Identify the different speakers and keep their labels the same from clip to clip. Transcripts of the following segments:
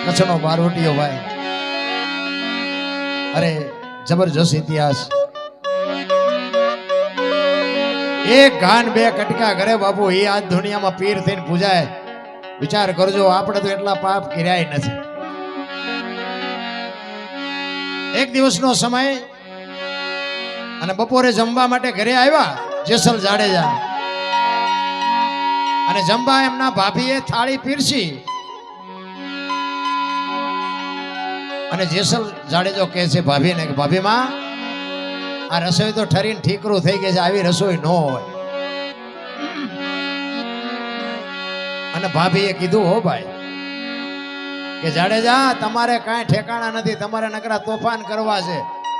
Speaker 1: કચ્છનો બારવટીયો ભાઈ, અરે જબરજસ્ત ઇતિહાસ. એક ગાન બે કટકા કરે બાપુ, એ આજ દુનિયામાં પીર થઈને પૂજાય. વિચાર કરજો, આપણે તો એટલા પાપ કર્યા નથી. એક દિવસનો સમય અને બપોરે જમવા માટે ઘરે આવ્યા જેસલ જાડેજા, અને જમવા એમના ભાભીએ થાળી પીરસી અને જેસલ જાડેજો કહે છે ભાભીને કે ભાભી માં, આ રસોઈ તો ઠરીને ઠીકરું થઈ ગઈ છે, આવી રસોઈ ન હોય. અને ભાભીએ કીધું, હો ભાઈ કે જાડેજા, તમારે કાંઈ ઠેકાણા નથી, તમારે નકરા તોફાન કરવા છે,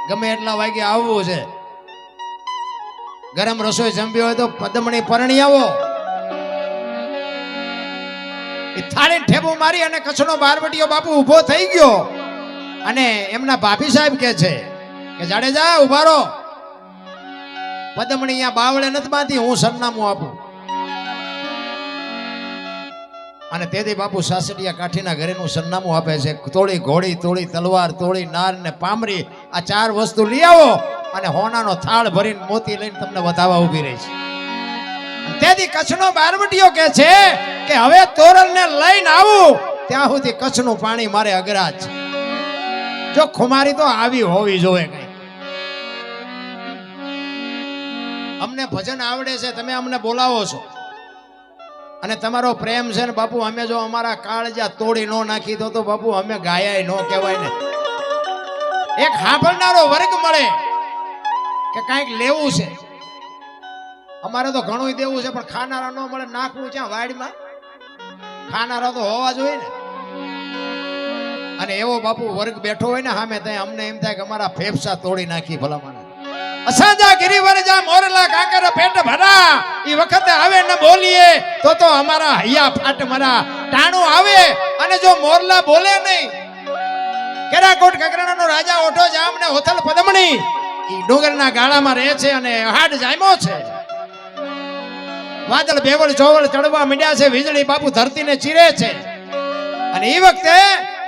Speaker 1: ગમે એટલા વાગે આવવું છે. ગરમ રસોઈ જમવી હોય તો પદમણી પરણી આવો. એ થાળી ઠેબુ મારી અને કચ્છનો બારવટીયો બાપુ ઉભો થઈ ગયો અને એમના ભાભી સાહેબ કે છે કે જાડેજા ઉભા રહો, પદમણી અહીંયા બાવળે નથી બાંધી, હું સરનામું આપું. અને તેથી બાપુ સાસડિયા કાઠીના ઘરેનું સરનામું આપે છે. તોડી ઘોડી, તોડી તલવાર, તોડી નાર ને પામરી, આ 4 વસ્તુ લઈ આવો અને હોનાનો થાળ ભરીને મોતી લઈને તમને વધાવવા ઊભી રહી છે. તેથી કચ્છનો બારવટીયો કહે છે કે હવે તોરણને લઈને આવું ત્યાં સુધી કચ્છનું પાણી મારે અઘરા છે. જો ખુમારી તો આવી હોવી જોઈએ. કઈ અમને ભજન આવડે છે, તમે અમને બોલાવો છો અને તમારો પ્રેમ છે ને બાપુ, અમે જો અમારા કાળજા તોડી ન નાખી તો બાપુ અમે ગાયા ન કહેવાય ને. એક સાંભળનારો વર્ગ મળે કે કાંઈક લેવું છે, અમારે તો ઘણું દેવું છે, પણ ખાનારા ન મળે. નાખવું ક્યાં વાડીમાં? ખાનારા તો હોવા જોઈએ ને. અને એવો બાપુ વર્ગ બેઠો હોય ને સામે, ત્યાં અમને એમ થાય કે અમારા ફેફસા તોડી નાખી ભલામણ. અસાંજા ગિરિવર જા મોરલા કાકર પેટ ભરા, ઈ વખતે આવે ને બોલીએ તો અમારા હૈયા ફાટ મરા. ટાણું આવે અને જો મોરલા બોલે નહીં. કેરાકોટ કકરાણાનો રાજા ઓઠો જામ ને હોથલ પદમણી ઈ ડુંગરના ગાળામાં રહે છે અને હાડ જામ્યો છે. વાદળ બેવળ ચોવળ ચડવા માંડ્યા છે, વીજળી બાપુ ધરતીને ચીરે છે. અને ઈ વખતે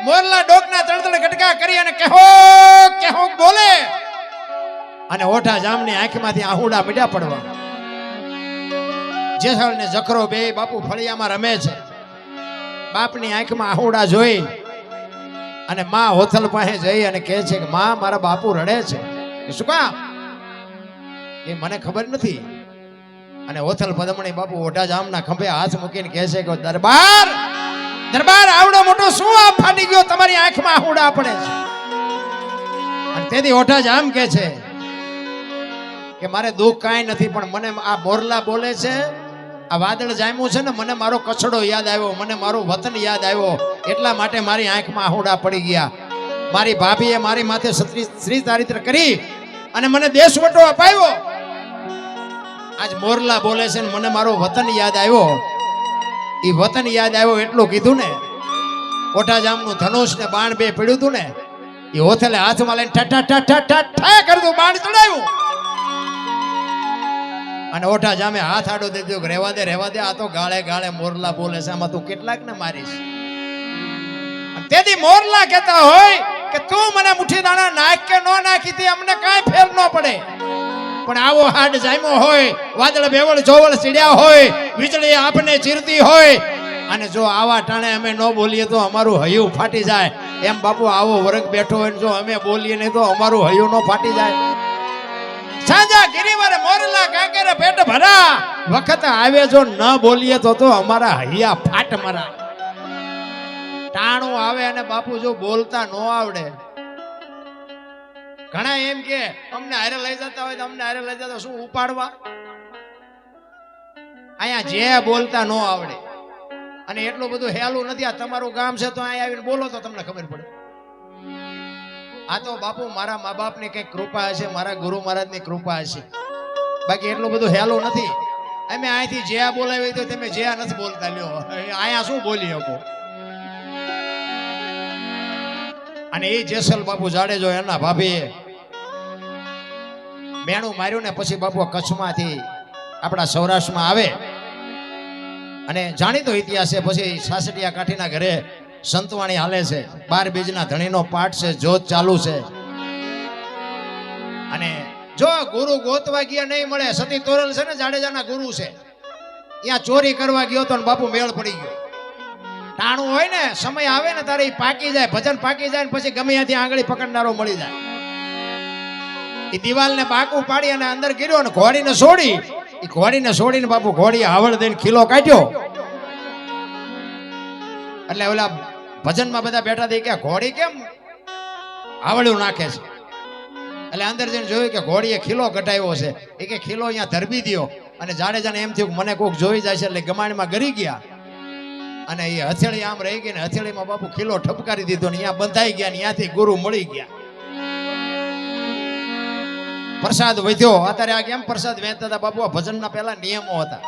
Speaker 1: મોરલા ડોકના તળતળ ગટકા કરી અને કહો કહો બોલે અને ઓઠા જામની આંખમાંથી આહુડા મીડ્યા પડવા. જેસલ ને જખરો બે બાપુ ફળિયામાં રમે છે. બાપની આંખમાં આહુડા જોઈ અને માં હોથલ પાસે જઈ અને કહે છે કે માં, મારા બાપુ રડે છે. શું કામ? એ મને ખબર નથી. અને હોથલ પદમણી બાપુ ઓઢા જામના ખંભે હાથ મૂકીને કહે છે કે દરબાર દરબાર, આવડો મોટો શું આ ફાટી ગયો, તમારી આંખમાં આહુડા પડે છે. અને તેથી ઓઢા જામ કહે છે કે મારે દુઃખ કાંઈ નથી, પણ મને આ મોરલા બોલે છે, આ વાદળ જામ્યું છે ને, મને મારો કચડો યાદ આવ્યો, મને મારું વતન યાદ આવ્યો, એટલા માટે મારી આંખમાં આહુડા પડી ગયા. મારી ભાભીએ મારી માથે શ્રી ચારિત્ર કરી અને મને દેશવટો અપાવ્યો. આજ મોરલા બોલે છે ને મને મારો વતન યાદ આવ્યો. એ વતન યાદ આવ્યો એટલું કીધું ને, કોઠા જામનું ધનુષ ને બાણ બે પડ્યું હતું ને, એ હોથલે હાથમાં લઈને ઠઠા ઠઠા ઠઠા કરતું બાણ ચડાવ્યું. અને ઓઠા જામે હાથ આડો દે દીધો, રહેવા દે રહેવા દે, આ તો ગાળે ગાળે મોરલા બોલે છે, આમાં તું કેટલાક ને મારીશ. તેથી મોરલા કહેતા હોય કે તું મને મુઠ્ઠી દાણા નાખ કે નો નાખી તે અમને કાંઈ ફેર ન પડે, પણ આવો હાડ જામ્યો હોય, વાદળ બેવળ જોવળ સીડ્યા હોય, વીજળી આપને ચીરતી હોય, અને જો આવા ટાણે અમે ન બોલીએ તો અમારું હૈયું ફાટી જાય. એમ બાપુ આવો વર્ગ બેઠો હોય, જો અમે બોલીએ નહીં તો અમારું હૈયું ન ફાટી જાય. સાંજા ગિરિવર મોરલા કાકરે પેટ ભરા, વખત આવે જો ન બોલીએ તો અમારા હૈયા ફાટ મરા. ટાણું આવે અને બાપુ જો બોલતા ન આવડે, ઘણા એમ કે અમને હારે લઈ જતા હોય તો અમને હારે લઈ જતા શું ઉપાડવા? અહીંયા જે બોલતા ન આવડે અને એટલું બધું હેલું નથી. આ તમારું ગામ છે તો અહીંયા આવીને બોલો તો તમને ખબર પડે. આ તો બાપુ મારા મા બાપની કઈ કૃપા હશે, મારા ગુરુ મહારાજની કૃપા હશે, બાકી એટલું બધું હેલું નથી. અમે અહીંથી જે બોલાવી તો તમે જે નથી બોલતા, લ્યો અહીંયા શું બોલી શકો? અને એ જેસલ બાપુ જાડેજો એના ભાભીએ મેણું માર્યું ને પછી બાપુ કચ્છમાંથી આપણા સૌરાષ્ટ્રમાં આવે અને જાણીતો ઇતિહાસ છે. પછી સાસડિયા કાઠીના ઘરે સંતવાણી હાલે છે, 12 બીજના ધણીનો પાઠ છે, જોત ચાલુ છે. અને જો ગુરુ ગોતવા ગયા નહીં મળે, સતી તોરલ છે ને જાડેજાના ગુરુ છે, ત્યાં ચોરી કરવા ગયો તો બાપુ મેળ પડી ગયો. ટાણું હોય ને, સમય આવે ને તારે પાકી જાય, ભજન પાકી જાય ને પછી ગમે ત્યાંથી આંગળી પકડનારો મળી જાય. એ દિવાલને બાકું પાડી અને અંદર ગીર્યો ને ઘોડીને છોડી, એ ઘોડીને છોડીને બાપુ ઘોડી આવડ દઈને ખીલો કાઢ્યો. એટલે ઓલા ભજનમાં બધા બેઠા થઈ કે ઘોડી કેમ આવડ્યું નાખે છે. એટલે અંદર જઈને જોયું કે ઘોડીએ ખીલો કટાવ્યો છે. એ કે ખીલો અહીંયા ધરબી દ્યો. અને જાડેજાને એમ થયું મને કોક જોઈ જાય છે, એટલે ગમાણમાં ગરી ગયા અને એ હથેળી આમ રહી ગઈ ને હથેળીમાં બાપુ ખીલો ઠપકારી દીધો ને અહીંયા બંધાઈ ગયા ને ત્યાંથી ગુરુ મળી ગયા. પ્રસાદ વધ્યો. અત્યારે આ કેમ પ્રસાદ વહેંચતા હતા બાપુ? આ ભજનના પહેલા નિયમો હતા.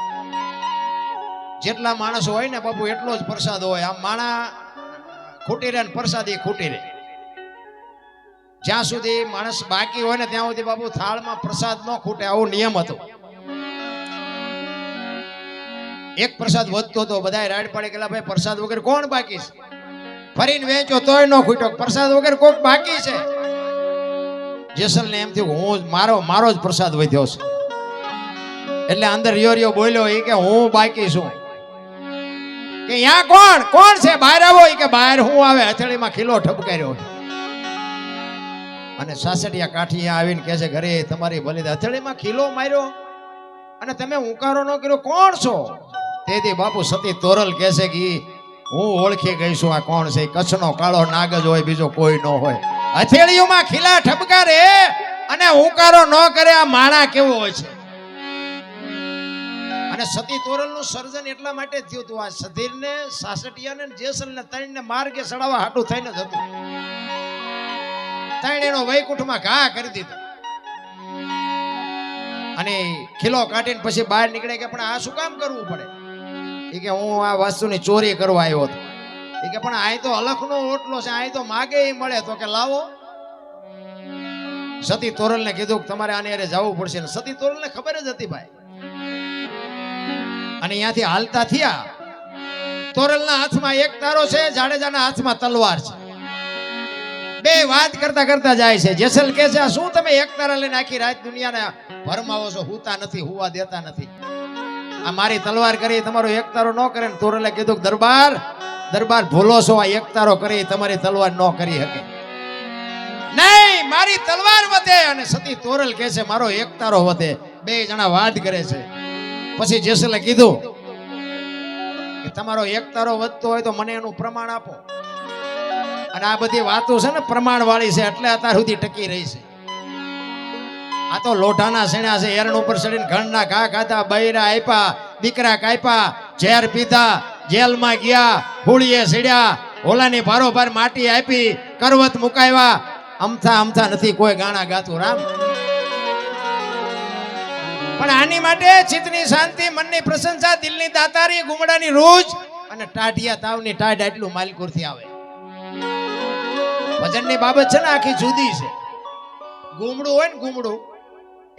Speaker 1: જેટલા માણસો હોય ને બાપુ એટલો જ પ્રસાદ હોય. આમ માણા ખૂટી રહે ને પ્રસાદ એ ખૂટી રહે. જ્યાં સુધી માણસ બાકી હોય ને ત્યાં સુધી બાપુ થાળમાં પ્રસાદ ન ખૂટે, આવો નિયમ હતો. એક પ્રસાદ વધતો હતો, બધા રાડ પાડે કે ભાઈ પ્રસાદ વગર કોણ બાકી છે? ફરીને વેચો તોય ન ખૂટ્યો, પ્રસાદ વગર કોક બાકી છે. જેસલ ને એમ થયું હું મારો જ પ્રસાદ વધ્યો છે. એટલે અંદર રિયો બોલ્યો એ કે હું બાકી છું. કે અહીંયા કોણ છે? બહાર આવો. એ કે બહાર હું આવે? હથેળીમાં ખીલો ઠપકાર્યો. અને સાસડિયા કાઠી આવીને કહે છે ઘરે તમારી ભલી હથેળીમાં ખીલો માર્યો અને તમે ઉકારો ન કર્યો, કોણ છો? તેથી બાપુ સતી તોરલ કહે છે કે હું ઓળખી ગઈ છું આ કોણ છે. કચ્છનો કાળો નાગ જ હોય, બીજો કોઈ ન હોય. હથેળીઓમાં ખીલા ઠપકારે અને ઉકારો ન કરે, આ માણા કેવો હોય છે. અને સતી તોરલ નું સર્જન એટલા માટે થયું હતું. આ સધીરને, સાસટિયાને, જેસલને ત્રણને માર્ગે ચડાવવા હાટું થઈને જ હતું. ત્રણેયનો વૈકુંઠમાં ઘા કરી દીધો. અને ખીલો કાઢીને પછી બહાર નીકળે કે પણ આ શું કામ કરવું પડે? એ કે હું આ વસ્તુની ચોરી કરવા આવ્યો હતો. એ કે પણ આ તો અલખનો ઓટલો છે, આ તો માગે એ મળે. તો કે લાવો. સતી તોરલને કીધું કે તમારે આની હારે જવું પડશે. સતી તોરલને ખબર જ હતી ભાઈ. અને અહીંયાથી હાલતા થયા. તોરલના હાથમાં એક તારો છે, જાડેજાના હાથમાં તલવાર છે. બે વાત કરતા કરતા જાય છે. જેસલ કહે છે શું તમે એક તારા લઈને આખી રાત દુનિયાને ભરમાવો છો, હુતા નથી, હુવા દેતા નથી. આ મારી તલવાર કરી તમારો એક તારો ન કરે. તોરલે કીધું દરબાર ભૂલો છો, આ એક તારો કરી તમારી તલવાર ન કરી શકે. નહીં, મારી તલવાર વધે. અને સતી તોરલ કહે છે મારો એક તારો વધે. બે જણા વાત કરે છે. પછી જેસલે કીધું કે તમારો એક તારો વધતો હોય તો મને એનું પ્રમાણ આપો. અને આ બધી વાતો છે ને પ્રમાણ વાળી છે, એટલે અત્યાર સુધી ટકી રહી છે. આ તો લોઢાના સેણા છે. એરણ ઉપર ચડીને ઘરના ઘા ખાધા, બૈરા આપ્યા, દીકરા કાપ્યા, ઝેર પીધા, જેલમાં ગયા, હોળીએ સીડ્યા, હોલાની ભારોભાર માટી આપી, કરવત મુકાવ્યા. અમથા નથી કોઈ ગાણા ગાતું રામ. પણ આની માટે ચિત્તની શાંતિ, મનની પ્રશંસા, દિલની દાતારી, ગુમડાની રૂજ અને ટાઢિયા તાવની ટાઢ આટલું માલકુરથી આવે. ભજનની બાબત છે ને આખી જુદી છે. ગુમડું હોય ને ગુમડું,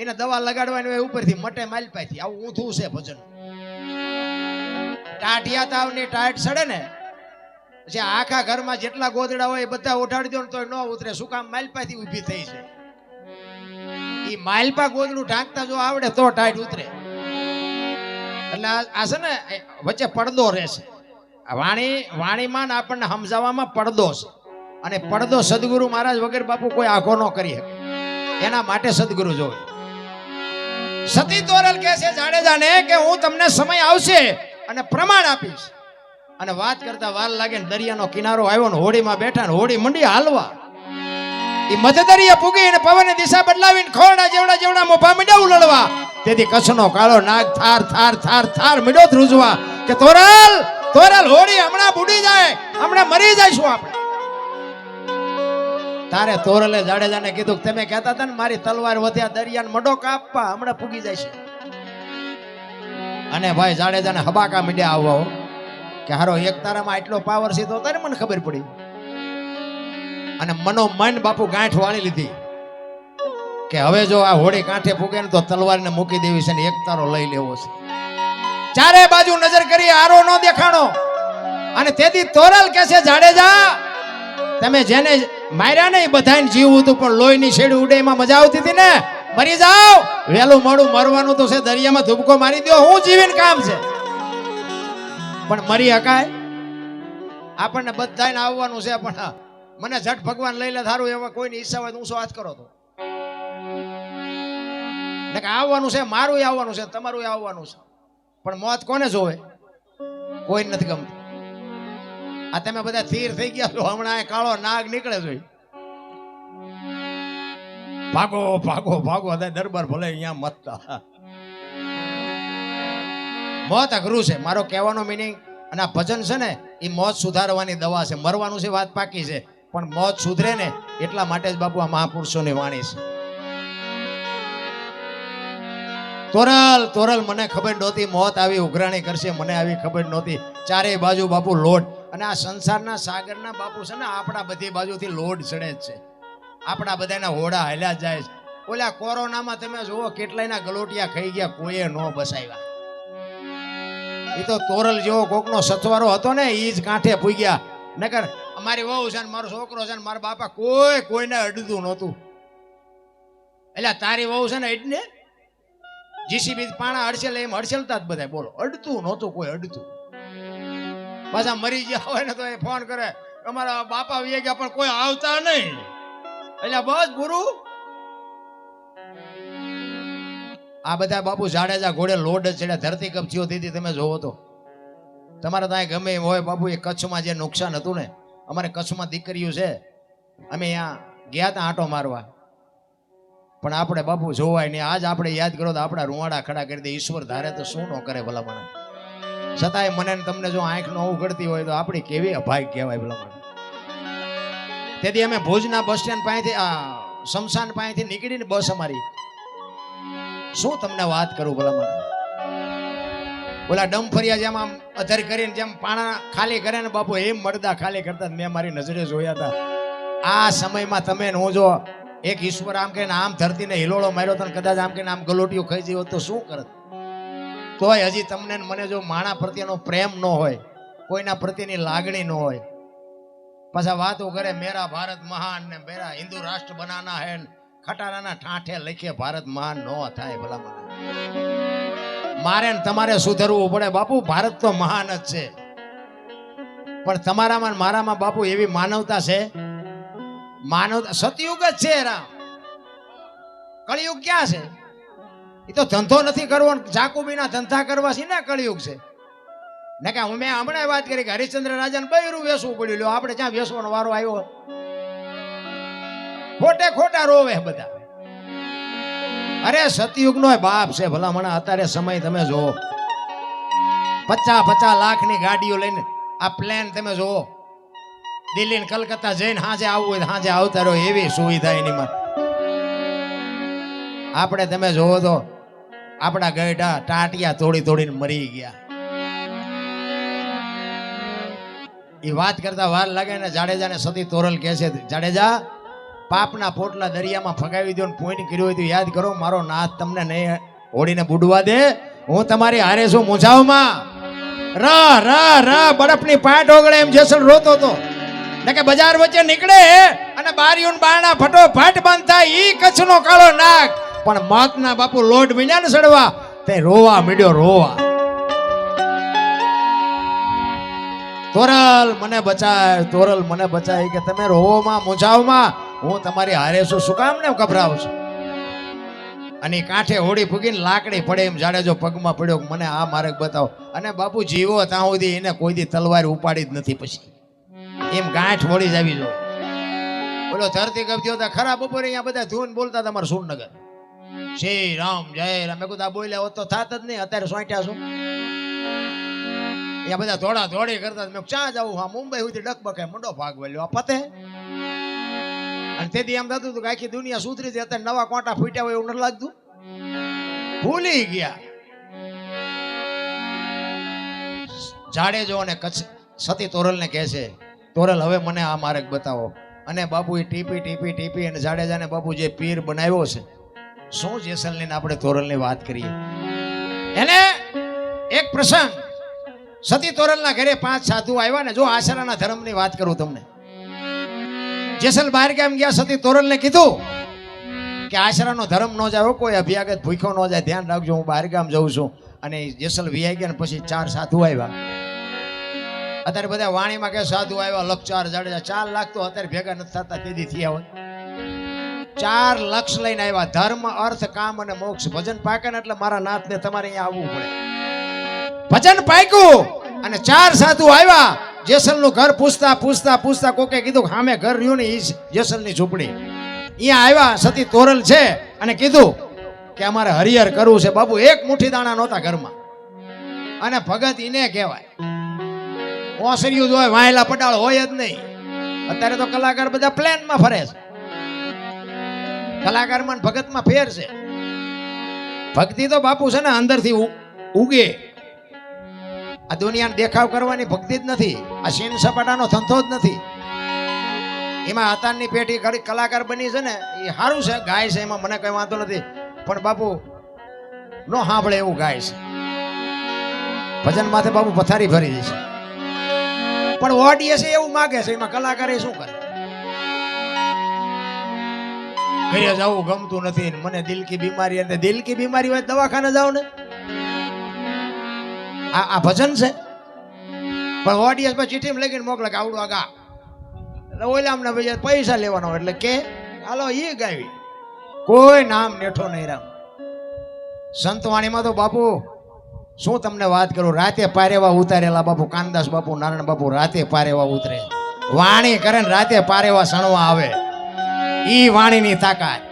Speaker 1: એને દવા લગાડવાની હોય ઉપરથી મટે માલપાથી, આવું ઊંધું છે ભજન. ટાઢિયા તાવની ટાઢ સડે ને પછી આખા ઘરમાં જેટલા ગોદડા હોય બધા ઉઠાડી દો ને તો ન ઉતરે. શું કામ? માલપાથી ઊભી થઈ છે. એ માલપા ગોદડું ઢાંકતા જો આવડે તો ટાઢ ઉતરે. એટલે આ છે ને વચ્ચે પડદો રહેશે. વાણીમાં આપણને સમજાવવામાં પડદો છે. અને પડદો સદગુરુ મહારાજ વગર બાપુ કોઈ આખો ન કરી શકે. એના માટે સદગુરુ જોવે. સતી તોરલ કહે છે જાડેજાને કે હું તમને સમય આવશે અને પ્રમાણ આપીશ. અને વાત કરતા વાર લાગે ને દરિયાનો કિનારો આવ્યો ને હોડીમાં બેઠા ને હોડી મંડી હાલવા. એ મધદરિયા પૂગી અને પવનની દિશા બદલાવીને ખોરડા જેવડા મોભા મીડા ઉલળવા. તેથી કચ્છનો કાળો નાગ થાર મીડો ધ્રુજવા કે તોરલ હોડી હમણાં બુડી જાય, હમણાં મરી જઈશું આપણે. તારે તોરલે જાડેજાને કીધું તમે કહેતા હતા ને મારી તલવાર વધ્યા, દરિયાને મડો કાપવા, હમણાં પૂગી જાય છે. અને ભાઈ જાડેજાને હબાકા મીડ્યા આવવા કે હારો એક તારામાં એટલો પાવર છે. તો તારે મને ખબર પડી. અને મન બાપુ ગાંઠ વાળી લીધી કે હવે જો આ હોડી કાંઠે પૂગે ને તો તલવારને મૂકી દેવી છે ને એક તારો લઈ લેવો છે. ચારે બાજુ નજર કરી, આરો ન દેખાણો. અને તેથી તોરલ કે છે જાડેજા તમે જેને માર્યા ને એ બધાને જીવવું હતું, પણ લોહીની શેડી ઉડે એમાં મજા આવતી હતી ને. મરી જાઓ, વહેલું મોડું મરવાનું તો છે, દરિયામાં ધુબકો મારી દો, હું જીવીને કામ છે. પણ મરી હકાય? આપણને બધાને આવવાનું છે, પણ મને ઝટ ભગવાન લઈ લે થારું એવા કોઈની ઈચ્છા હોય તો ઊંચો હાથ કરો તો. આવવાનું છે, મારું આવવાનું છે, તમારું આવવાનું છે, પણ મોત કોને જોવે? કોઈ નથી ગમતું. આ તમે બધા થીર થઈ ગયા છો, હમણાં કાળો નાગ નીકળે છે. ભાગો ભાગો ભાગો, દરબાર ભલે અહીંયા મતતા. મોત અઘરું છે, મારો કહેવાનો મિનિંગ. અને આ ભજન છે ને એ મોત સુધારવાની દવા છે. મરવાનું છે વાત પાકી છે, પણ મોત સુધરે ને એટલા માટે જ બાપુ આ મહાપુરુષોની વાણી છે. તોરલ તોરલ મને ખબર નહોતી મોત આવી ઉઘરાણી કરશે, મને આવી ખબર નહોતી. ચારેય બાજુ બાપુ લોટ, અને આ સંસારના સાગરના બાપુ છે ને આપણા બધી બાજુથી લોટ ચડે જ છે. આપણા બધાના હોડા હાલ્યા જાય છે. ઓલા કોરોનામાં તમે જુઓ કેટલાયના ગલોટિયા ખાઈ ગયા, કોઈએ ન બસાવ્યા. એ તો તોરલ જેવો કોકનો સથવારો હતો ને એ જ કાંઠે પૂગ્યા. નકર અમારી વહુ છે ને મારો છોકરો છે ને મારા બાપા કોઈને અડતું નહોતું. એટલે તારી વહુ છે ને એટલે જીસીબી પાણા હડસેલ એમ હડસેલતા જ બધા. બોલો, અડતું નહોતું કોઈ, અડતું. પાછા મરી ગયા હોય ને તો એ ફોન કરે અમારા બાપા વી ગયા, પણ કોઈ આવતા નહીં. એટલે બસ ગુરુ આ બધા બાપુ જાડેજા ઘોડે લોડ જ ચડ્યા. ધરતી કપ થયો હતી તમે જોવો તો. તમારે ત્યાં ગમે એમ હોય બાપુ, એ કચ્છમાં જે નુકસાન હતું ને, અમારે કચ્છમાં દીકરીઓ છે, અમે અહીંયા ગયા હતા આંટો મારવા, પણ આપણે બાપુ જોવાય નહીં. આજ આપણે યાદ કરો તો આપણા રૂવાડા ખડા કરી દે. ઈશ્વર ધારે તો શું ન કરે ભલામણ. છતાંય મને તમને જો આંખ ન ઉઘડતી હોય તો આપણી કેવી અભાગ કહેવાય ભલામણ. તેથી અમે ભુજના બસ સ્ટેન્ડ પાસેથી શમશાન પાસેથી નીકળીને બસ અમારી, શું તમને વાત કરું ભલામણ. ઓલા ડમફરિયા જેમ આમ અધર કરીને જેમ પાણા ખાલી કરે ને બાપુ, એમ મરદા ખાલી કરતા મેં મારી નજરે જોયા હતા. આ સમયમાં તમે હું જો એક ઈશ્વર આમ કહીને આમ ધરતીને હિલોળો માર્યો તો કદાચ આમ કહીને આમ ગલોટીઓ ખાઈ જઈ હોત તો શું કરત? તોય હજી તમને મને જો માણા પ્રત્યેનો પ્રેમ ન હોય, કોઈના પ્રત્યેની લાગણી ન હોય, પાછા વાતો કરે મેરા ભારત મહાન ને મેરા હિન્દુ રાષ્ટ્ર બનાના હે, ખટારાના ઠાઠે લખે ભારત મહાન ન થાય ભલામણ. મારે ને તમારે સુધરવું પડે બાપુ. ભારત તો મહાન જ છે, પણ તમારામાં મારામાં બાપુ એવી માનવતા છે. માનવતા સતયુગ જ છે રામ. કળિયુગ ક્યાં છે? એ તો ધંધો નથી કરવો, જાકુબીના ધંધા કરવા છે ને કળિયુગ છે. ને કે મેં હમણાં વાત કરી કે હરિશ્ચંદ્ર રાજાને બૈરું વેસવું પડ્યું. લ્યો આપણે ક્યાં વેસવાનો વારો આવ્યો? ખોટે ખોટા રોવે બધા. અરે સતયુગ નો બાપ છે ભલામણ. અત્યારે સમય તમે જોવો, 50 લાખની ગાડીઓ લઈને આ પ્લેન તમે જોવો, દિલ્હી ને કલકત્તા જઈને હાજે આવવું હોય હાજે આવતા રહો, એવી સુવિધા એની માં. આપણે તમે જોવો તો આપણા ગઈઢા ટાંટિયા તોડીને મરી ગયા. એ વાત કરતા વાર લાગે ને. જાડેજાને સતી તોરલ કહે છે, જાડેજા પાપના પોટલા દરિયામાં ફગાવી દો ને પોઈન્ટ કર્યો હોય તો યાદ કરો, મારો નાથ તમને નહીં હોડીને બુડવા દે. હું તમારી હારે છું મુંજાવમાં. બરફની પાટ ઓગળે એમ જેસલ રોતો હતો. ને કે બજાર વચ્ચે નીકળે અને બારીઓન બારણા ફટોફટ બંધ થાય. ઈ કચ્છનો કાળો નાગ પણ મોતના બાપુ લોટ મીડ્યા ને સડવા, તે રોવા મીડ્યો રોવા. તોરલ મને બચાય, તોરલ મને બચાય, કે તમે રોવામાં મુંજાવમાં હું તમારી હારે છું, શું કામ ને ગભરાવ છું? અને કાંઠે હોડી ફૂગીને લાકડી પડે એમ જાડેજો પગમાં પડ્યો, મને આ માર્ગ બતાવો. અને બાપુ જીવો ત્યાં સુધી એને કોઈ દી તલવાર ઉપાડી જ નથી. પછી એમ ગાંઠ વળી જ આવી જો. બોલો ધરતી કબજો હતા ખરા. બપોરે અહીંયા બધા ધૂન બોલતા હતા અમારા સુરનગર, શ્રી રામ જય રામ. મેં કીધું આ બોલ્યા હોત તો થાત જ નહીં. અત્યારે સોંટ્યા છું અહીંયા બધા થોડા થોડી કરતા. મેં ક્યાં જાવું? હા મુંબઈ સુધી ડકબકે મંડો ભાગ વળ્યો આ પતે. અને તેથી એમ થતું હતું કે આખી દુનિયા સુધરી છે. અત્યારે નવા કોટા ફૂટ્યા હોય એવું નથી લાગતું. ભૂલી ગયા. જાડેજો અને કચ્છ સતી તોરલ ને કહે છે, તોરલ હવે મને આ માર્ગ બતાવો. અને બાપુ એ ટીપી અને જાડેજાને બાપુ જે પીર બનાવ્યો છે, શું જેસલની આપણે તોરલની વાત કરીએ. એને એક પ્રસંગ સતી તોરલના ઘરે 5 સાધુ આવ્યા ને. જો આશરાના ધર્મની વાત કરું તમને, જેસલ બહાર ગામ ગયા, સતી તોરલને કીધું કે આશરાનો ધર્મ ન જાય, કોઈ અભ્યાગત ભૂખ્યો ન જાય, ધ્યાન રાખજો, હું બહાર ગામ જઉં છું. અને જેસલ વિયાઈ ગયા ને પછી 4 સાધુ આવ્યા. અત્યારે બધા વાણીમાં કે સાધુ આવ્યા 1,04,000 જાડેજા, 4 લાખ તો અત્યારે ભેગા નથી થતા, તેથી થયા હોય. 4 લક્ષ લઈને આવ્યા. ધર્મ, અર્થ, કામ અને મોક્ષ. ભજન પાકે ને એટલે મારા નાથને તમારે અહીંયા આવવું પડે. ભજન પાક્યું અને 4 સાધુ આવ્યા. જેસલનું ઘર પૂછતા પૂછતા પૂછતા કોકે કીધું સામે ઘર રહ્યું ને, ઈ જેસલની ઝૂંપડી. અહીંયા આવ્યા, સતી તોરલ છે, અને કીધું કે અમારે હરિહર કરવું છે. બાપુ એક મુઠ્ઠી દાણા નહોતા ઘરમાં. અને ભગત ઈને કહેવાય. ઓસરિયું જ હોય, વાયેલા પટાળ હોય જ નહીં. અત્યારે તો કલાકાર બધા પ્લેનમાં ફરે છે. કલાકારમાં ભગતમાં ફેર છે. ભક્તિ તો બાપુ છે ને અંદરથી ઉગે. આ દુનિયાને દેખાવ કરવાની ભક્તિ જ નથી. આ સીન સપાટાનો ધંધો જ નથી. એમાં અતારની પેઢી ઘડી કલાકાર બની છે ને, એ સારું છે, ગાય છે, એમાં મને કઈ વાંધો નથી. પણ બાપુ નો સાંભળે એવું ગાય છે. ભજન માથે બાપુ પથારી ભરી દે છે. પણ ઓડિયન્સ એવું માગે છે, એમાં કલાકાર એ શું કરે? ઘરે જવું ગમતું નથી, મને દિલ કી બીમારી. અને દિલ કી બીમારી હોય દવાખાને જાવ ને. આ ભજન છે. પણ ઓડિયન્સ પર ચીઠી લખીને મોકલે કે આવડું આગા ઓલામને ભાઈ પૈસા લેવાનો, એટલે કે હાલો ઈ ગાવી. કોઈ નામ નેઠો નહીં રામ. સંતવાણીમાં તો બાપુ શું તમને વાત કરું, રાતે પારેવા ઉતારેલા બાપુ કાનદાસ બાપુ, નારાયણ બાપુ રાતે પારેવા ઉતરે. વાણી કરે ને રાતે પારેવા સણવા આવે. ઈ વાણીની તાકાત.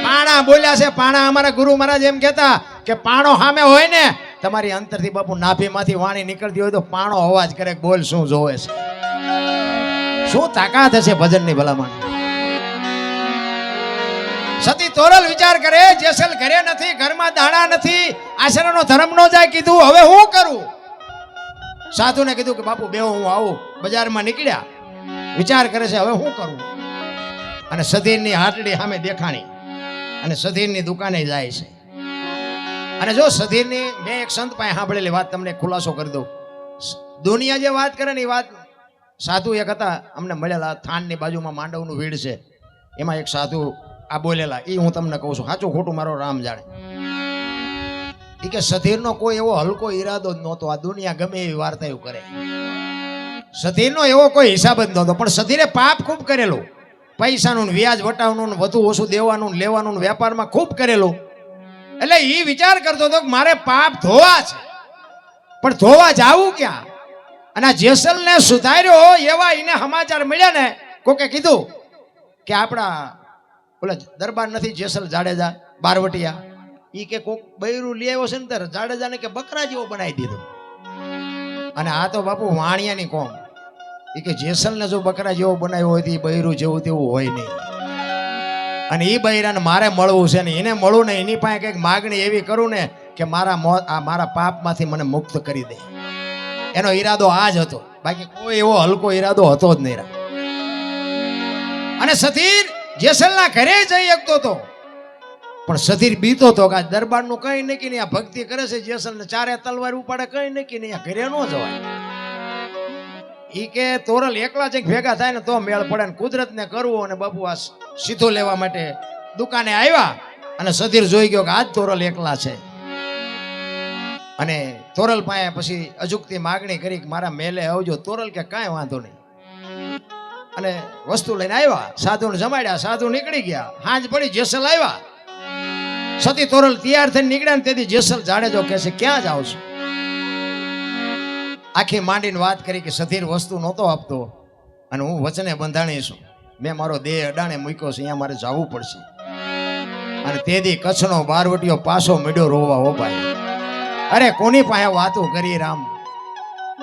Speaker 1: પાણા બોલ્યા છે, પાણા. અમારા ગુરુ મહારાજ એમ કહેતા કે પાણો સામે હોય ને, તમારી અંતરથી બાપુ નાભીમાંથી વાણી નીકળતી હોય તો પાણો અવાજ કરે, બોલ શું જોવે છે. શું તાકાત હશે ભજનની ભલામણ. સતી તોરલ વિચાર કરે, જેસલ ઘરે નથી, ઘરમાં દાણા નથી, આશરાનો ધર્મ નો જાય. કીધું હવે હું કરું? સાધુને કીધું કે બાપુ બેહો, હું આવું. બજારમાં નીકળ્યા, વિચાર કરે છે હવે હું કરું. અને સધીરની હાટડી સામે દેખાણી, અને સધીરની દુકાને જાય છે. અને જો સધીરની, મેં એક સંત પાસે સાંભળેલી વાત તમને ખુલાસો કરી દઉં. દુનિયા જે વાત કરે ને એ વાત, સાધુ એક હતા અમને મળેલા, થાનની બાજુમાં માંડવનું વીડ છે, એમાં એક સાધુ આ બોલેલા. એ હું તમને કહું છું, સાચું ખોટું મારો રામ જાણે. એ કે સધીરનો કોઈ એવો હલકો ઈરાદો જ નહોતો. આ દુનિયા ગમે એવી વાર્તાઓ કરે, સધીરનો એવો કોઈ હિસાબ જ નહોતો. પણ સધીરે પાપ ખૂબ કરેલું. પૈસાનું વ્યાજ વટાવનું, વધુ ઓછું દેવાનું, લેવાનું, વેપારમાં ખૂબ કરેલું. એટલે એ વિચાર કરતો હતો કે મારે પાપ ધોવા છે, પણ ધોવા જાવું ક્યાં? અને આ જેસલને સુધાર્યો એવા એને સમાચાર મળ્યા ને. કોકે કીધું કે આપણા ઓલા દરબાર નથી જેસલ જાડેજા બારવટિયા, ઈ કે કોક બૈરું લઈ આવ્યો છે ને, ત્યારે જાડેજાને કે બકરા જેવો બનાવી દીધો. અને આ તો બાપુ વાણિયાની કોમ. એ કે જેસલને જો બકરા જેવો બનાવ્યો હોય તો એ બૈરું જેવું તેવું હોય નહીં. અને એ બૈરાને મારે મળવું છે ને, એને મળવું ને, એની પાસે કંઈક માગણી એવી કરું ને કે મારા પાપમાંથી મને મુક્ત કરી દે. એનો ઈરાદો આ જ હતો, બાકી કોઈ એવો હલકો ઈરાદો હતો જ નહીં. અને સધીર જેસલના ઘરે જઈ શકતો હતો, પણ સધીર બીતો હતો કે આ દરબારનું કઈ નક્કી નહીં, આ ભક્તિ કરે છે જેસલને, 4 તલવાર ઉપાડે, કઈ નક્કી નહીં, આ ઘરે ન જવાય. ઈ કે તોરલ એકલા જ ભેગા થાય ને તો મેળ પડે ને, કુદરતને કરવું. અને બાપુ આ સીધો લેવા માટે દુકાને આવ્યા. અને સધીર જોઈ ગયો કે આજ તોરલ એકલા છે. અને તોરલ પાસે પછી અજુકતી માગણી કરી કે મારા મેલે આવજો. તોરલ કે કાંઈ વાંધો નહીં. અને વસ્તુ લઈને આવ્યા, સાધુને જમાડ્યા, સાધુ નીકળી ગયા. હાંજ પડી, જેસલ આવ્યા. સતી તોરલ તૈયાર થઈને નીકળ્યા ને તેથી જેસલ જાડેજો કહે છે ક્યાં જાવ છો? આખી માંડીને વાત કરી કે સધીર વસ્તુ નહોતો આપતો અને હું વચને બંધાણી છું, મેં મારો દેહ અડાણે મૂક્યો છે, અહીંયા મારે જવું પડશે. અને તેથી કચ્છનો બારવટીયો પાછો મીડ્યો રોવા. હો ભાઈ, અરે કોની પાસે વાતો કરી રામ?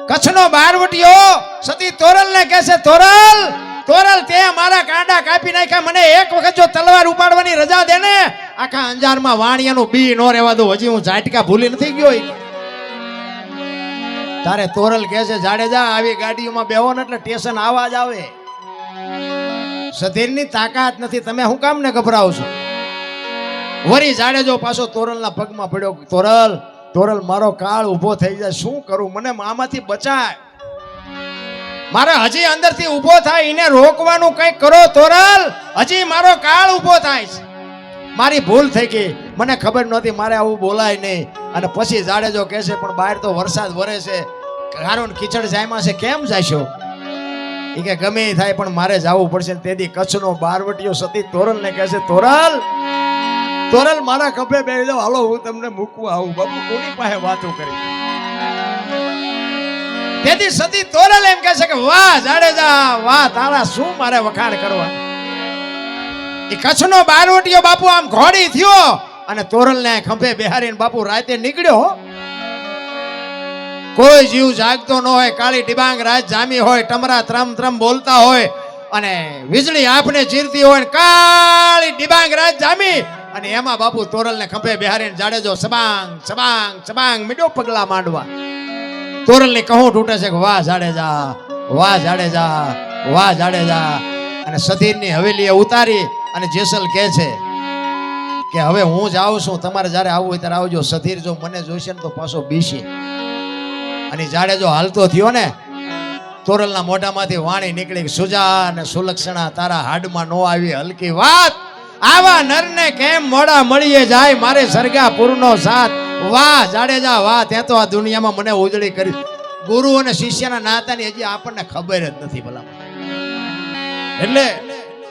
Speaker 1: કચ્છનો બારવટીયો સતી તોરલને કહે છે તોરલ, તોરલ તે મારા કાંડા કાપી નાખ્યા, મને એક વખત જો તલવાર ઉપાડવાની રજા દે ને, આખા અંજારમાં વાણિયાનું બી નો રહેવા દો. હજી હું ઝાટકા ભૂલી નથી ગયો. તારે તોરલ કહે છે જાડેજા આવી ગાડીઓમાં બેહો ને એટલે સ્ટેશન આવાજ આવે. સધીરની તાકાત નથી, તમે શું કામ ને ગભરાવ છો? વરી જાડેજો પાછો તોરલના પગમાં પડ્યો. તોરલ તોરલ મારો કાળ ઊભો થઈ જાય, શું કરું, મને આમાંથી બચાય, મારે હજી અંદરથી ઊભો થાય, એને રોકવાનું કંઈક કરો તોરલ, હજી મારો કાળ ઊભો થાય છે. મારી ભૂલ થઈ ગઈ, મને ખબર નહોતી, મારે આવું બોલાય નહીં. અને પછી જાડેજો કહે છે પણ બહાર તો વરસાદ વરે છે, ગારો ને કીચડ જાયમાં છે, કેમ જાશો? એ કે ગમે એ થાય પણ મારે જવું પડશે. તેથી કચ્છનો બારવટીયો સતી તોરલને કહે છે, તોરલ તોરલ મારા ખભે બેસી જાઓ, હાલો હું તમને મૂકવા આવું. બાપુ કોની પાસે વાતો કરી? તેથી સતી તોરલ એમ કહે છે કે વાહ જાડેજા વાહ, તારા શું મારે વખાણ કરવા. એ કચ્છનો બારવટીયો બાપુ આમ ઘોડી થયો અને તોરલને ખંભે બેહારીને બાપુ રાતે નીકળ્યો. કોઈ જીવ જાગતો ન હોય, કાળી ડિબાંગ રાત જામી હોય, ટમરા ત્રમ ત્રમ બોલતા હોય અને વીજળી આંખને ચીરતી હોય, કાળી ડિબાંગ રાત જામી અને એમાં બાપુ તોરલને ખંભે બેહારીને જાડેજો સબાંગ સબાંગ સબાંગ મીડો પગલા માંડવા. તોરલની કહું તૂટે છે કે વાહ જાડેજા વાહ જાડેજા વાહ જાડેજા. અને સધીરની હવેલીએ ઉતારી અને જેસલ કહે છે કે હવે હું જ આવું છું, તમારે જ્યારે આવવું હોય ત્યારે આવજો. સધીર જો મને જોઈશે ને તો પાછો બીશે. અને જાડેજો હાલતો થયો ને, તોરલના મોઢામાંથી વાણી નીકળી, સુજા અને સુલક્ષણા તારા હાડમાં નો આવી હલકી વાત, આવા નરને કેમ મોડા મળીએ જાય, મારે સરગાપુરનો સાથ. વાહ જાડેજા વાહ, ત્યાં તો આ દુનિયામાં મને ઉજળી કરી. ગુરુ અને શિષ્યના નાતાની હજી આપણને ખબર જ નથી ભલા. એટલે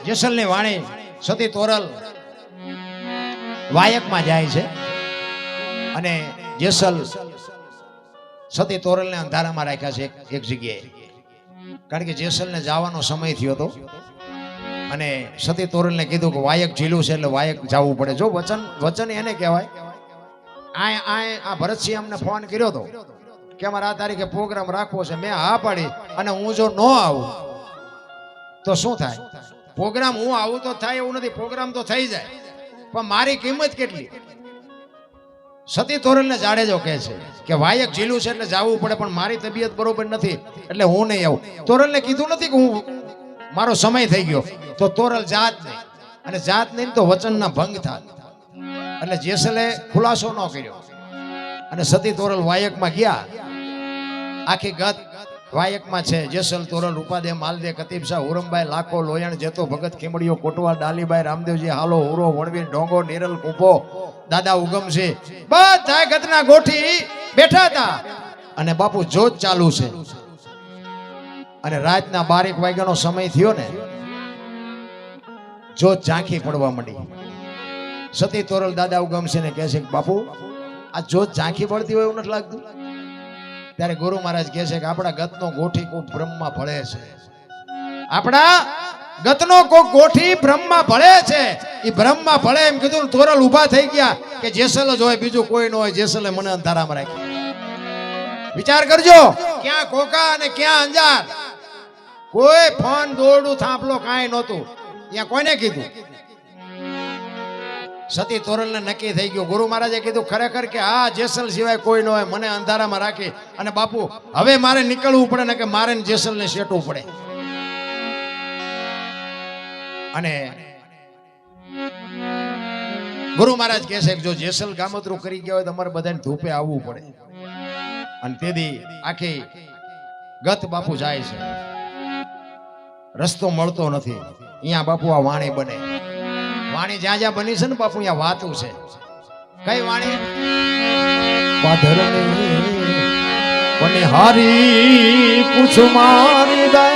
Speaker 1: જેસલની વાણી સતી તોરલ વાયકમાં જાય છે અને જેસલ સતી તોરલને અંધારામાં રાખ્યા છે એક જગ્યાએ, કારણ કે જેસલને જવાનો સમય થયો હતો. અને સતી તોરલને કીધું કે વાયક ઝીલું છે એટલે વાયક જવું પડે. જો વચન એને કહેવાય. આ ભરતસિંહ અમને ફોન કર્યો હતો કે અમારે આ તારીખે પ્રોગ્રામ રાખવો છે, મેં હા પાડી. અને હું જો ન આવું તો શું થાય? પ્રોગ્રામ હું આવું તો થાય એવું નથી, પ્રોગ્રામ તો થઈ જાય, પણ મારી કિંમત કેટલી? સતી તોરલને જાડેજો કહે છે કે વાયક ઝીલું છે એટલે જવું પડે, પણ મારી તબિયત બરોબર નથી એટલે હું નહીં આવું. તોરલને કીધું નથી કે હું મારો સમય થઈ ગયો, તો તોરલ જાત નહીં, અને જાત નહીં તો વચનના ભંગ થાય. એટલે જેસલે ખુલાસો ન કર્યો અને સતી તોરલ વાયકમાં ગયા. આખી ગત વાયકમાં છે. જેસલ તોરલ રૂપાદે માલદે કતીબ શાહ હુરમભાઈ લાખો લોયણ જેતો ભગત ખીમડીઓ કોટવા ડાલીભાઈ રામદેવજી હાલો હુરો વણવીર ડોંગો નિરલ કુંભો દાદા ઉગમસિંહ બધા ગતના ગોઠી બેઠા હતા. અને બાપુ જોત ચાલુ છે અને રાતના 12 વાગ્યાનો સમય થયો ને, જોત ઝાંખી પડવા માંડી. સતી તોરલ દાદા ઉગમસિંહ ને કહે છે કે બાપુ આ જોત ઝાંખી પડતી હોય એવું નથી લાગતું? ત્યારે ગુરુ મહારાજ કહે છે કે આપણા ગતનો ગોઠી કોક બ્રહ્મમાં ભળે છે, આપણા ગતનો કોક ગોઠી બ્રહ્મમાં ભળે છે. એ બ્રહ્મમાં ભળે એમ કીધું, તોરલ ઊભા થઈ ગયા કે જેસલ જ હોય, બીજું કોઈ ન હોય. જેસલે મને અંધારામાં રાખી. વિચાર કરજો, ક્યાં કોકા અને ક્યાં અંજાર, કોઈ ફોન દોરડું થાંભલો કાંઈ નહોતું. ત્યાં કોઈને કીધું? સતી તોરલને નક્કી થઈ ગયું. ગુરુ મહારાજે કીધું ખરેખર કે આ જેસલ સિવાય કોઈ ન હોય, મને અંધારામાં રાખી. અને બાપુ હવે મારે નીકળવું પડે ને કે મારે જેસલને શેટવું પડે. અને ગુરુ મહારાજ કહે છે કે જો જેસલ ગામતરું કરી ગયા હોય તો અમારે બધાને ધૂપે આવવું પડે. અને તેથી આખી ગત બાપુ જાય છે, રસ્તો મળતો નથી. અહીંયા બાપુ આ વાણી બને. વાણી જ્યાં જ્યાં બની છે ને બાપુ અહીંયા વાતું છે. કઈ વાણી? પાધરની હારી પૂછ મારી દે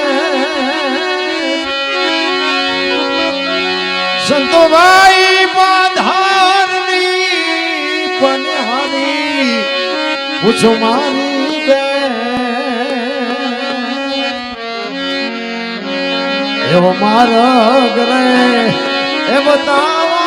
Speaker 1: સંતોભાઈ, પાધરની પનહારી પૂછ મારી દે એવો માર્ગ રે એ બતાવો.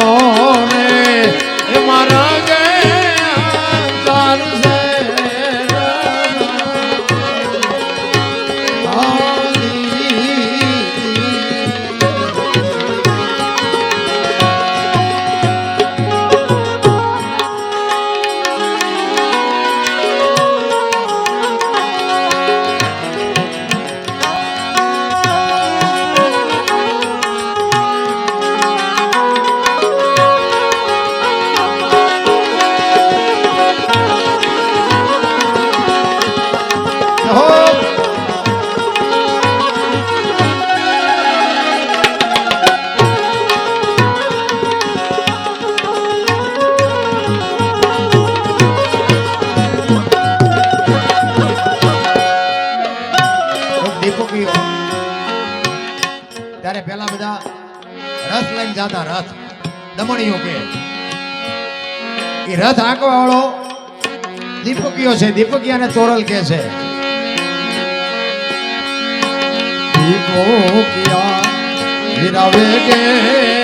Speaker 1: વાળો રે એ મારા ગયા ચાલશે ત્યારે પેલા બધા રથ લઈને જતા રથ દમણીઓ કે એ રથ આંકવા વાળો દીપકીઓ છે દીપકિયાને તોરલ કે છે દીપકિયા વિરાવે કે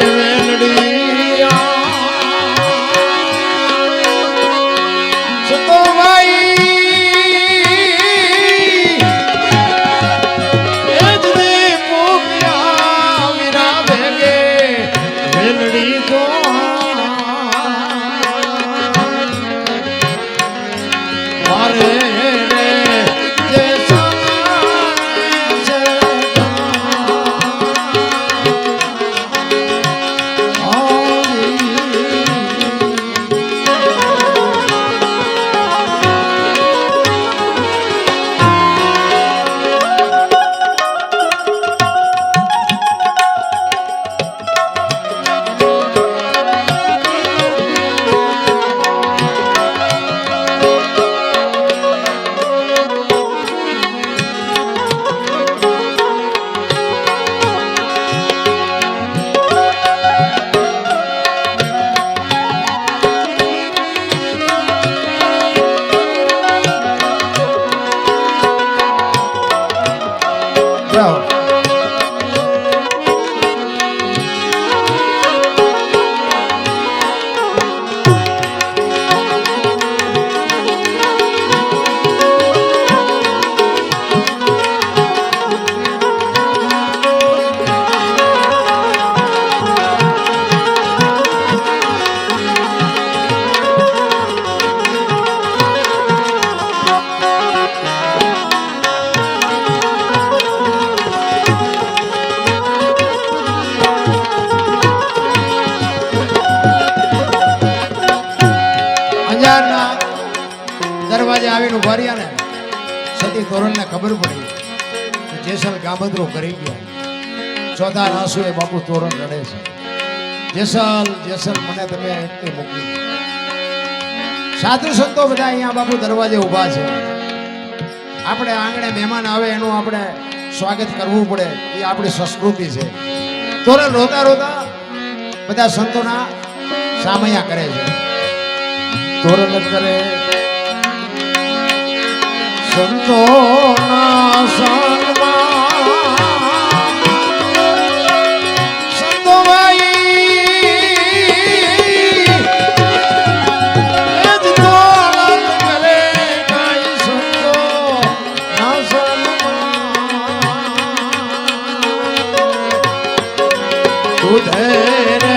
Speaker 1: વેલડીયા સતો ભાઈ દરવાજે આવીને ઉભા રહ્યા ને સતી તોરણને ખબર પડી કે જેસલ ગામદરો કરી ગયા ચોથા આંસુએ બાપુ તોરણ રડે છે જેસલ જેસલ મને તમે એટલી મોકલી સાધુ સંતો બધા અહીંયા બાપુ દરવાજે ઊભા છે આપણે આંગણે મહેમાન આવે એનું આપણે સ્વાગત કરવું પડે એ આપણી સંસ્કૃતિ છે તોરણ રોતા રોતા બધા સંતોના સામૈયા કરે છે તોરણ કરે સંતોના સંગમાં સંતો ભાઈ તોરણ કરે કાઈ સંતો ના સંગમાં તુધે રે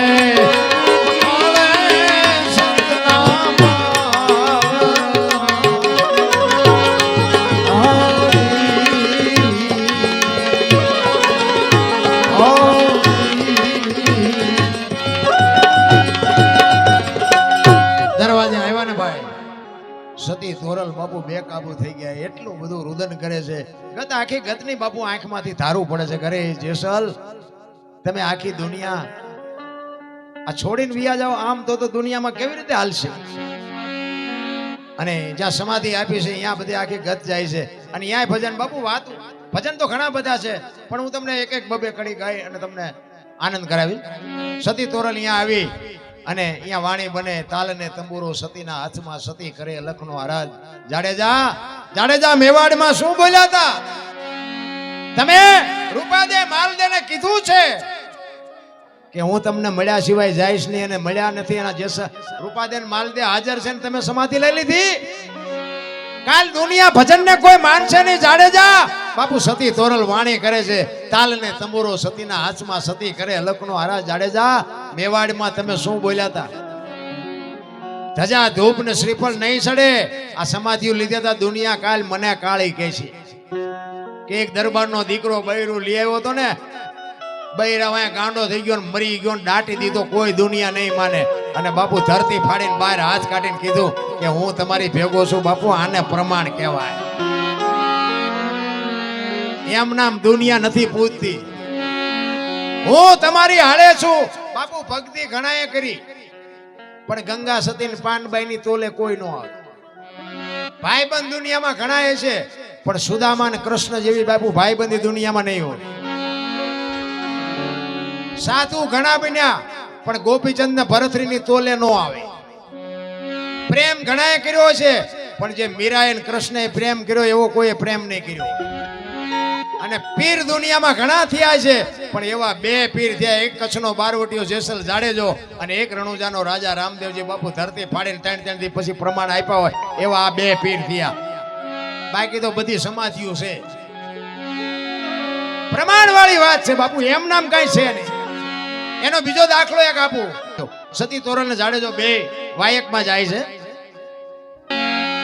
Speaker 1: સતી તોરલ બાપુ બે કાબુ થઈ ગયા એટલું બધું રુદન કરે છે ગત આખી ગતની બાપુ આંખમાંથી ધારું પડે છે ઘરે જેસલ તમે આખી દુનિયા આ છોડીને વિયા જાઓ આમ તો દુનિયામાં કેવી રીતે હાલશે અને જ્યાં સમાધિ આપી છે અહીંયા બધી આખી ગત જાય છે અને અહીંયા ભજન બાપુ વાત ભજન તો ઘણા બધા છે પણ હું તમને એક એક બબે કડી ગાઈ અને તમને આનંદ કરાવી સતી તોરલ અહીંયા આવી અને અહીંયા વાણી બને તાલ ને તંબુરો સતીના હાથમાં સતી કરે લખનો આરાજ જાડેજા જાડેજા મેવાડમાં શું બોલ્યા હતા તમે રૂપા દે માલ દે ને કીધું છે કે હું તમને મળ્યા સિવાય જઈશ નહીં, અને મળ્યા નથી. એના જેસલ રૂપાદેન માલદે હાજર છે ને તમે સમાધિ લઈ લીધી. કાલ દુનિયા ભજન ને કોઈ માનશે નહીં. જાડેજા બાપુ સતી તોરલ વાણી કરે છે, તાલ ને તંબુરો સતીના હાથમાં સતી કરે અલખનો હારા. જાડેજા મેવાડમાં તમે શું બોલ્યા હતા? ધજા ધૂપ ને શ્રીફળ નહીં સડે. આ સમાધિઓ લીધા હતા. દુનિયા કાલ મને કાળી કહે છે કે એક દરબારનો દીકરો બૈરું લઈ આવ્યો હતો ને, બૈરા વાય ગાંડો થઈ ગયો ને મરી ગયો ને દાટી દીધો. કોઈ દુનિયા નહીં માને. અને બાપુ ધરતી ફાડીને બહાર હાથ કાઢીને કીધું કે હું તમારી ભેગો છું. બાપુ આને પ્રમાણ કહેવાય. એમ નામ દુનિયા નથી પૂછતી. હું તમારી હાળે છું. બાપુ ભક્તિ ઘણાએ કરી, પણ ગંગા સતી ને પાનબાઈ ની તોલે કોઈ નો આવે. ભાઈબંધ દુનિયામાં ઘણા છે, પણ સુદામા ને કૃષ્ણ જેવી બાપુ ભાઈબંધી દુનિયામાં નહીં હોય. સાધુ ઘણા બન્યા, પણ ગોપીચંદ ને ભરતરી ની તોલે નો આવે. પ્રેમ ઘણાએ કર્યો છે, પણ જે મીરાએ ને કૃષ્ણએ પ્રેમ કર્યો એવો કોઈ પ્રેમ નહીં કર્યો. અને પીર દુનિયામાં ઘણા થયા છે, પણ એવા બે પીર થયા. એક કચ્છનો બારવટીયો જેસલ જાડેજો અને એક રણુજાનો રાજા રામદેવજી. બાપુ ધરતી ફાડીને 3-3 દી પછી પ્રમાણ આપ્યા હોય એવા આ બે પીર થયા. બાકી તો બધી સમાધિઓ છે. પ્રમાણ વાળી વાત છે બાપુ, એમ નામ કઈ છે નહીં. એનો બીજો દાખલો એક આપું. સતી તોરલ ને જાડેજો બે વાયકમાં જાય છે.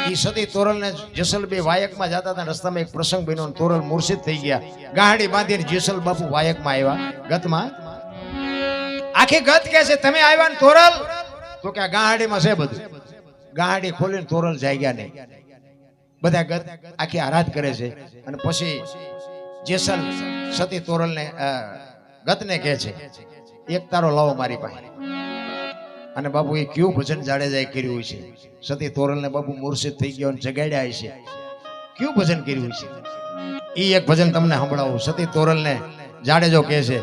Speaker 1: ઈ સતી તોરલ ને જેસલ બે વાયકમાં જતા હતા. રસ્તામાં એક પ્રસંગ બન્યો. તોરલ મુર્શિદ થઈ ગયા. ગાડી બાંધીને જેસલ બાપુ વાયકમાં આવ્યા. ગતમાં આખી ગત કે છે તમે આવ્યા ને તોરલ? તો કે આ ગાડીમાં છે બધું. ગાડી ખોલીને તોરલ જાગ્યા નહીં. બધા ગત આખી આરાધ કરે છે. અને પછી જેસલ સતી તોરલ ને ગતને કહે છે એક તારો લાવો મારી પાસે. અને બાપુ એ કયું ભજન જાડેજાએ કર્યું છે? સતી તોરલ ને બાપુ મુર્શિદ થઈ ગયો જગાડ્યા છે. કયું ભજન કર્યું છે? એ એક ભજન તમને સંભળાવું. સતી તોરલ ને જાડેજો કહે છે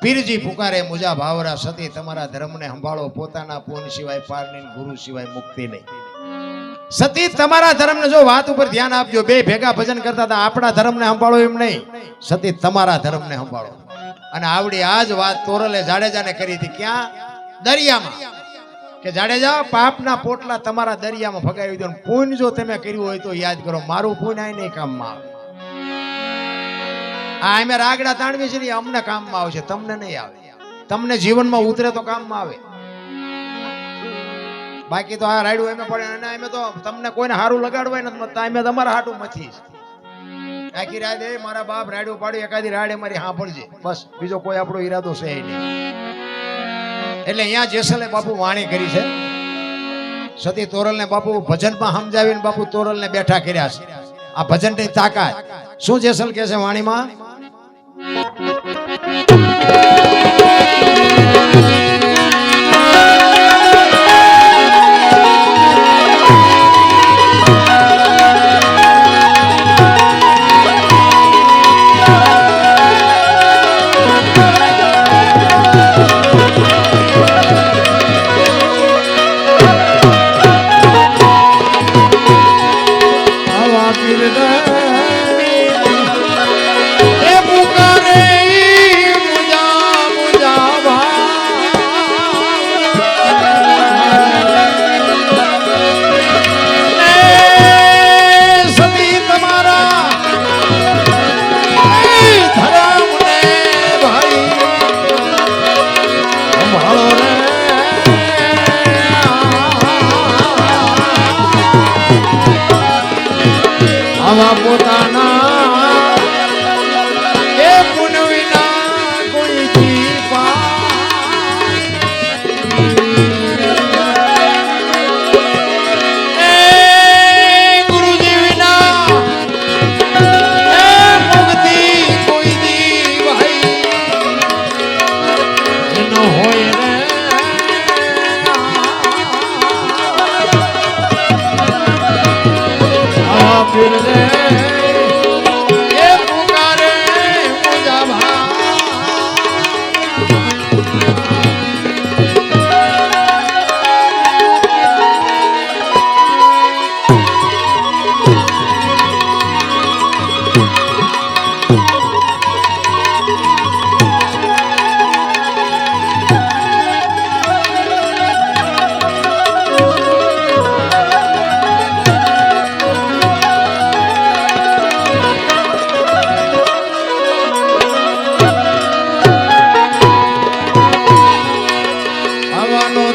Speaker 1: પીરજી પુકારે મુજા ભાવરા, સતી તમારા ધર્મને સંભાળો, પોતાના પૂન સિવાય પાર નહીં, ગુરુ સિવાય મુક્તિ નહીં. સતી તમારા ધર્મને, જો વાત ઉપર ધ્યાન આપજો. બે ભેગા ભજન કરતા હતા. આપણા ધર્મને સંભાળો એમ નહીં, સતી તમારા ધર્મને સંભાળો. અને આવડી આ જ વાત તોરલે જાડેજાને કરી હતી. ક્યાં? દરિયામાં. કે જાડેજા પાપના પોટલા તમારા દરિયામાં ફગાવી દો. પુણ્ય જો તમે કર્યું હોય તો યાદ કરો, મારું પુણ્ય આ નહીં કામમાં આવે. આ અમે રાગડા તાણવી છે ને અમને કામમાં આવશે, તમને નહીં આવે. તમને જીવનમાં ઉતરે તો કામમાં આવે. બાકી તો આ રાયડું એમ પડે. અને અમે તો તમને કોઈને હારું લગાડવાય નથી, અમે તમારા હાટું મથી. આખી રાત એ મારા બાપ રાયડું પાડ્યું, એકાદી રાડે મારી સાંભળજે, બસ. બીજો કોઈ આપણો ઈરાદો છે નહીં. એટલે અહીંયા જેસલે બાપુ વાણી કરી છે. સતી તોરલ ને બાપુ ભજનમાં સમજાવીને બાપુ તોરલ ને બેઠા કર્યા છે. આ ભજન ની તાકાત શું જેસલ કે છે વાણીમાં?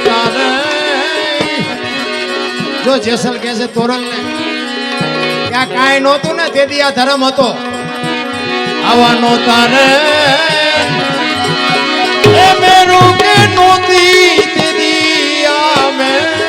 Speaker 1: નહોતા રે જો જેસલ કહે છે તોરલ ને ત્યાં કાંઈ નહોતું ને તેથી આ ધર્મ હતો આવા નહોતા રે એ મેરું કે નહોતી તેથી આ મેં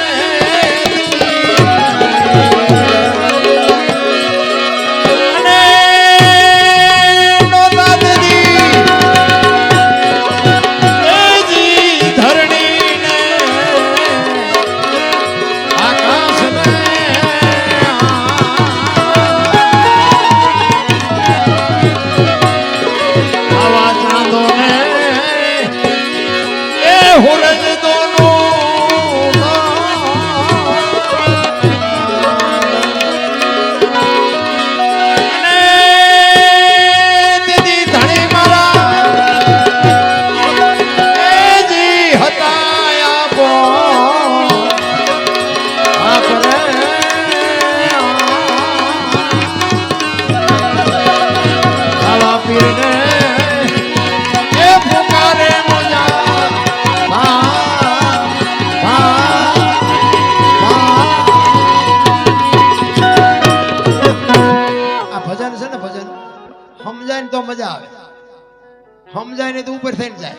Speaker 1: સમજાય ને તો ઉપર થઈને જાય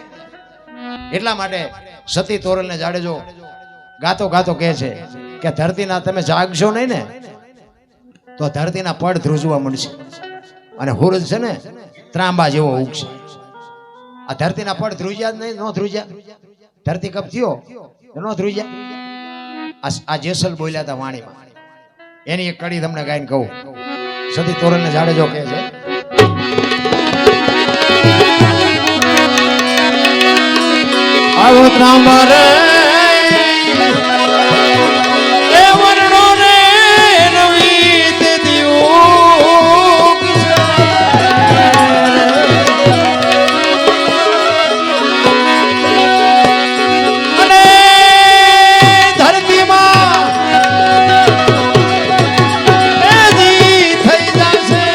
Speaker 1: એટલા માટે સતી તોરલ ને જાડેજો ગાતો ગાતો કહે છે કે ધરતીના તમે જાગશો નહીં ને તો ધરતીના પડ ધ્રુજવા મળશે અને હુરજ છે ને ત્રાંબા જેવો ઉગશે આ ધરતીના પડ ધ્રુજ્યા જ નહીં નો ધ્રુજ્યા ધરતી કપ થયો નો ધ્રુજ્યા આ જેસલ બોલ્યા હતા વાણીમાં એની એક કડી તમને ગાઈને કહું સતી તોરલ ને જાડેજો કહે છે આવો ત્રાંબા રે એ વર્ણો રે નવીત દિયોગ અને ધરતીમાં થઈ જશે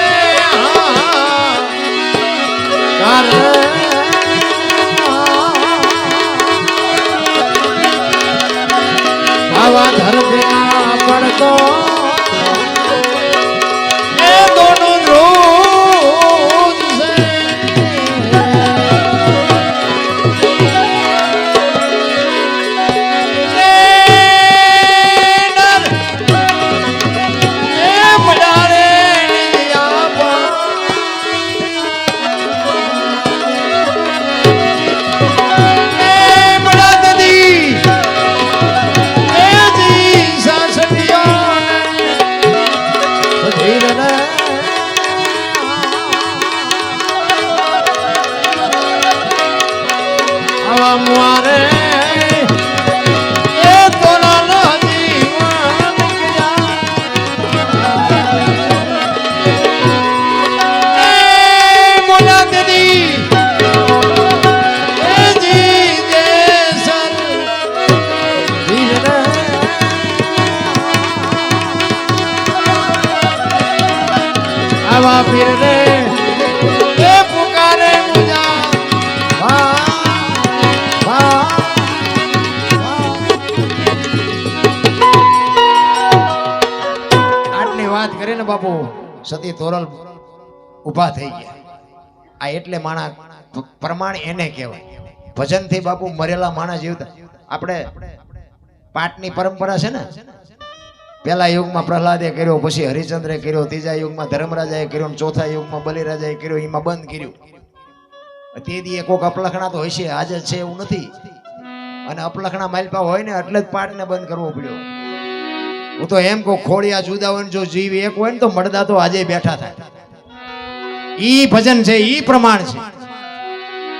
Speaker 1: આવા ધરતીના પડતો એ દોનો રોજ પીર રે એ પુકારે મુજા આટલી વાત કરીને બાપુ સતી તોરલ ઉભા થઈ ગયા આ એટલે માણા પ્રમાણ એને કહેવાય ભજન થી બાપુ મરેલા માણા જીવતા આપણે પાટની પરંપરા છે ને પહેલા યુગમાં પ્રહલાદે કર્યો પછી હરિચંદ્રે કર્યો ત્રીજા યુગમાં ધર્મરાજાએ કર્યો ચોથા યુગમાં બલિરાજાએ કર્યો એમાં બંધ કર્યું તે દી કોક અપલખણા તો હશે આજે છે એવું નથી અને અપલખણા માલપા હોય ને એટલે જ પાઠને બંધ કરવો પડ્યો હું તો એમ કહું ખોડિયા જુદા હોય જો જીવ એક હોય ને તો મળદા તો આજે બેઠા થાય ઈ ભજન છે ઈ પ્રમાણ છે